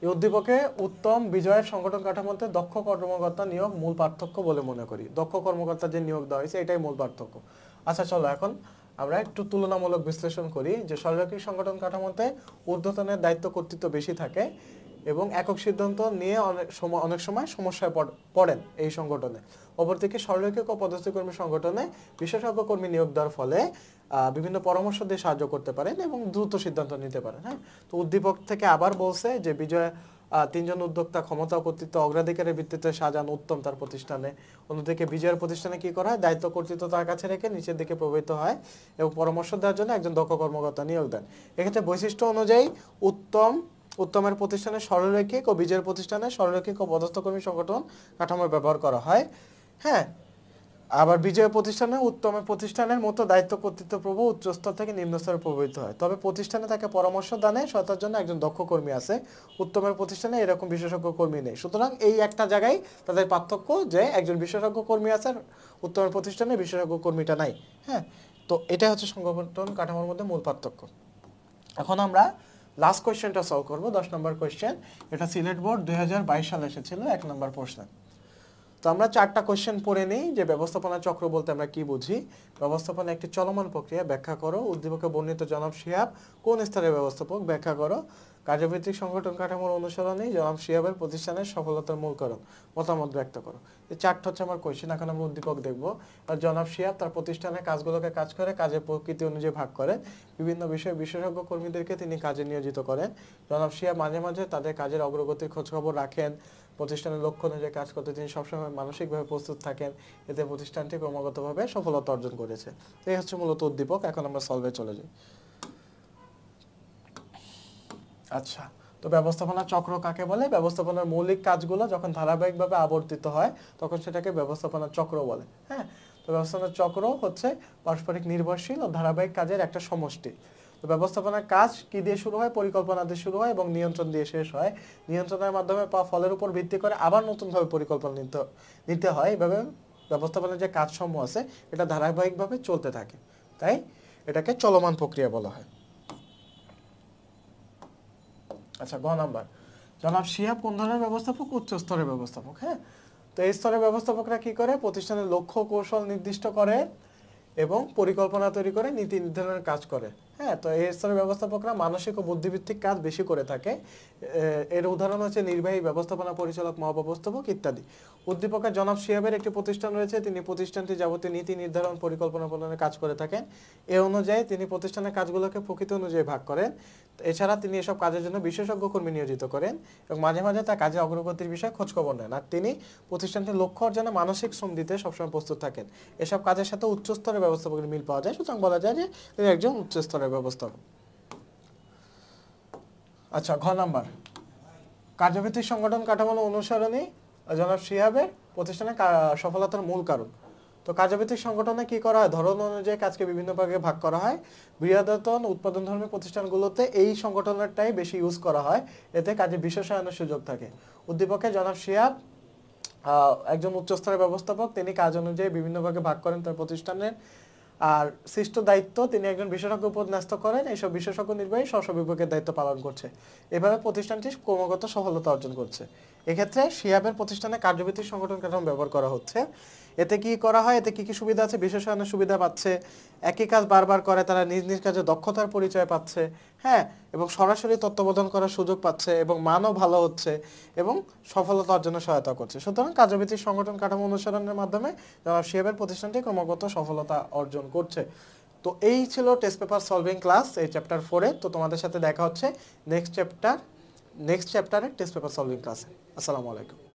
এই উদ্দীপকে উত্তম বিজয়ের সংগঠন কাঠামোতে দক্ষ কর্মকর্তা নিয়োগ মূল পার্থক্য বলে মনে করি। দক্ষ কর্মকর্তা যে নিয়োগ দেওয়া হয়েছে এটাই মূল পার্থক্য। আচ্ছা চলো এখন আমরা একটু তুলনামূলক বিশ্লেষণ করি যে সরকারি সংগঠন কাঠামোতে ঊর্ধ্বতনের দায়িত্ব কর্তৃত্ব বেশি থাকে এবং একক সিদ্ধান্ত নিয়ে অনেক সময় সমস্যায় পড়েন এই সংগঠনে। অপরদিকে সরকারি ও পদস্থ কর্মী সংগঠনে বিশেষজ্ঞ কর্মী নিয়োগ দেওয়ার ফলে বিভিন্ন পরামর্শ দিয়ে সাহায্য করতে পারেন এবং দ্রুত সিদ্ধান্ত নিতে পারেন। হ্যাঁ, তো উদ্দীপক থেকে আবার বলছে যে বিজয় তিনজন উদ্যোক্তা ক্ষমতা ও কর্তৃত্ব অগ্রাধিকারের ভিত্তিতে সাজান উত্তম তার প্রতিষ্ঠানে। অন্যদিকে বিজয়ের প্রতিষ্ঠানে কি করা হয়, দায়িত্ব কর্তৃত্ব তার কাছে রেখে নিচের দিকে প্রবাহিত হয় এবং পরামর্শ দেওয়ার জন্য একজন দক্ষ কর্মকর্তা নিয়োগ দেন। এক্ষেত্রে বৈশিষ্ট্য অনুযায়ী উত্তমের প্রতিষ্ঠানে সরলরৈখিক ও বিজয়ের প্রতিষ্ঠানে সরলরৈখিক ও পদস্থ কর্মী সংগঠন কাঠামো ব্যবহার করা হয়। হ্যাঁ, আবার বিজয় প্রতিষ্ঠানে উত্তমের প্রতিষ্ঠানের মতো দায়িত্ব কর্তৃত্ব প্রভু উচ্চ স্তর থেকে নিম্ন স্তরে প্রভাবিত হয়। তবে প্রতিষ্ঠানে তাকে পরামর্শ দানে সহায়তার জন্য একজন দক্ষ কর্মী আছে। উত্তমের প্রতিষ্ঠানে এরকম বিশেষজ্ঞ কর্মী নেই। সুতরাং এই একটা জায়গায় তাদের পার্থক্য যে একজন বিশেষজ্ঞ কর্মী আছে, উত্তমের প্রতিষ্ঠানে বিশেষজ্ঞ কর্মীটা নাই। হ্যাঁ, তো এটা হচ্ছে সংগঠন কাঠামোর মধ্যে মূল পার্থক্য। এখন আমরা লাস্ট কোয়েশ্চেনটা সলভ করবো, 10 নম্বর কোয়েশ্চেন। এটা সিলেট বোর্ড 2022 সালে এসেছিল 1 নম্বর প্রশ্ন। তো আমরা 4টা কোয়েশ্চেন পড়ে নিই যে ব্যবস্থাপনা চক্র বলতে আমরা কি বুঝি। ব্যবস্থাপনা একটি চলমান প্রক্রিয়া, ব্যাখ্যা করো। উদ্দীপকে বর্ণিত জনাব শিহাব কোন স্তরের ব্যবস্থাপক, ব্যাখ্যা করো। কার্যভিত্তিক সংগঠন কাঠামোর অনুসরণে জনাব শিহাবের প্রতিষ্ঠানের সফলতার মূল কারণ, মতামত ব্যক্ত করো। এই 4টা হচ্ছে আমার কোয়েশ্চেন। এখন আমরা উদ্দীপক দেখবো। আর জনাব শিহাব তার প্রতিষ্ঠানের কাজগুলোকে কাজ করে কাজের প্রকৃতি অনুযায়ী ভাগ করেন। বিভিন্ন বিষয়ে বিশেষজ্ঞ কর্মীদেরকে তিনি কাজে নিয়োজিত করেন। জনাব শিহাব মাঝে মাঝে তাদের কাজের অগ্রগতির খোঁজখবর রাখেন। প্রতিষ্ঠানের লক্ষ্য অনুযায়ী কাজ করতে তিনি সবসময় মানসিকভাবে প্রস্তুত থাকেন। এতে প্রতিষ্ঠানটি ক্রমাগতভাবে সফলতা অর্জন করেছে। এই হচ্ছে মূলত উদ্দীপক। এখন আমরা সলভে চলে যাই। আচ্ছা, তো ব্যবস্থাপনা চক্র কাকে বলে? ব্যবস্থাপনার মৌলিক কাজগুলো যখন ধারাবাহিকভাবে আবর্তিত হয় তখন সেটাকে ব্যবস্থাপনা চক্র বলে। হ্যাঁ, তো ব্যবস্থাপনা চক্র হচ্ছে পারস্পরিক নির্ভরশীল ও ধারাবাহিক কাজের একটা সমষ্টি। তো ব্যবস্থাপনার কাজ কি দিয়ে শুরু হয়? পরিকল্পনা দিয়ে শুরু হয় এবং নিয়ন্ত্রণ দিয়ে শেষ হয়। নিয়ন্ত্রণের মাধ্যমে পাওয়া ফলের উপর ভিত্তি করে আবার নতুনভাবে পরিকল্পনা নিতে হয়। এভাবে ব্যবস্থাপনার যে কাজসমূহ আছে এটা ধারাবাহিকভাবে চলতে থাকে, তাই এটাকে চলমান প্রক্রিয়া বলা হয়। আচ্ছা, গ নাম্বার, জনাব শিহাব কোন ধরনের ব্যবস্থাপক? উচ্চ স্তরের ব্যবস্থাপক। হ্যাঁ, তো এই স্তরের ব্যবস্থাপকরা কি করে? প্রতিষ্ঠানের লক্ষ্য কৌশল নির্দিষ্ট করে এবং পরিকল্পনা তৈরি করে নীতি নির্ধারণের কাজ করে। হ্যাঁ, তো এই স্তরের ব্যবস্থাপকরা মানসিক ও বুদ্ধিভিত্তিক কাজ বেশি করে থাকে। এর উদাহরণ হচ্ছে নির্বাহী, ব্যবস্থাপনা পরিচালক, মহাব্যবস্থাপক ইত্যাদি। উদ্দীপকের জনাব শিহাবের একটি প্রতিষ্ঠান রয়েছে, তিনি প্রতিষ্ঠানটি যাবতীয় নীতি নির্ধারণ পরিকল্পনা প্রণয়নের কাজ করে থাকেন। এ অনুযায়ী তিনি প্রতিষ্ঠানের কাজগুলোকে প্রকৃতি অনুযায়ী ভাগ করেন। এছাড়া তিনি এসব কাজের জন্য বিশেষজ্ঞ কর্মী নিয়োজিত করেন এবং মাঝে মাঝে তার কাজে অগ্রগতির বিষয়ে খোঁজখবর নেন। আর তিনি প্রতিষ্ঠানটির লক্ষ্য অর্জনে মানসিক শ্রম দিতে সবসময় প্রস্তুত থাকেন। এসব কাজের সাথে উচ্চ স্তরের ব্যবস্থাপকের মিল পাওয়া যায়, সুতরাং বলা যায় যে তিনি একজন উচ্চ স্তরের ব্যবস্থাপক। আচ্ছা, ঘ নাম্বার, কার্যভিত্তিক সংগঠন কাঠামো অনুসরণে জনাব শিহাবের প্রতিষ্ঠানের সফলতার মূল কারণ। তো কার্যভিত্তিক সংগঠনে কি করা হয়? ধরন অনুযায়ী কাজকে বিভিন্ন ভাগে ভাগ করা হয়। বৃহদায়তন উৎপাদনধর্মী প্রতিষ্ঠানগুলোতে এই সংগঠনটাই বেশি ইউজ করা হয়, এতে কাজে বিশেষায়নের সুযোগ থাকে। উদ্দীপকে জনাব শিহাব একজন উচ্চস্তরের ব্যবস্থাপক, তিনি কাজ অনুযায়ী বিভিন্ন ভাগে ভাগ করেন তার প্রতিষ্ঠানের। আর সৃষ্ট দায়িত্ব তিনি একজন বিশেষজ্ঞ উপর ন্যস্ত করেন। এইসব বিশেষজ্ঞ নির্বাহী স্ব বিভাগের দায়িত্ব পালন করছে। এভাবে প্রতিষ্ঠানটি ক্রমাগত সফলতা অর্জন করছে। এক্ষেত্রে শিহাবের প্রতিষ্ঠানে কার্যভিত্তিক সংগঠন কাঠামো ব্যবহার করা হচ্ছে। এতে কি করা হয়? এতে কি কি সুবিধা আছে? বিশেষায়নের সুবিধা পাচ্ছে, একই কাজ বারবার করে তারা নিজ নিজ কাজে দক্ষতার পরিচয় পাচ্ছে। হ্যাঁ, এবং সরাসরি তত্ত্বাবধান করার সুযোগ পাচ্ছে এবং মানও ভালো হচ্ছে এবং সফলতা অর্জনে সহায়তা করছে। সুতরাং কার্যভিত্তিক সংগঠন কাঠামো অনুসরণের মাধ্যমে জনাব শিহাবের প্রতিষ্ঠানটি ক্রমাগত সফলতা অর্জন করছে। তো এই ছিল টেস্ট পেপার সলভিং ক্লাস এই চ্যাপ্টার 4-এ। তো তোমাদের সাথে দেখা হচ্ছে নেক্সট চ্যাপ্টারে টেস্ট পেপার সলভিং ক্লাসে। আসসালামু আলাইকুম।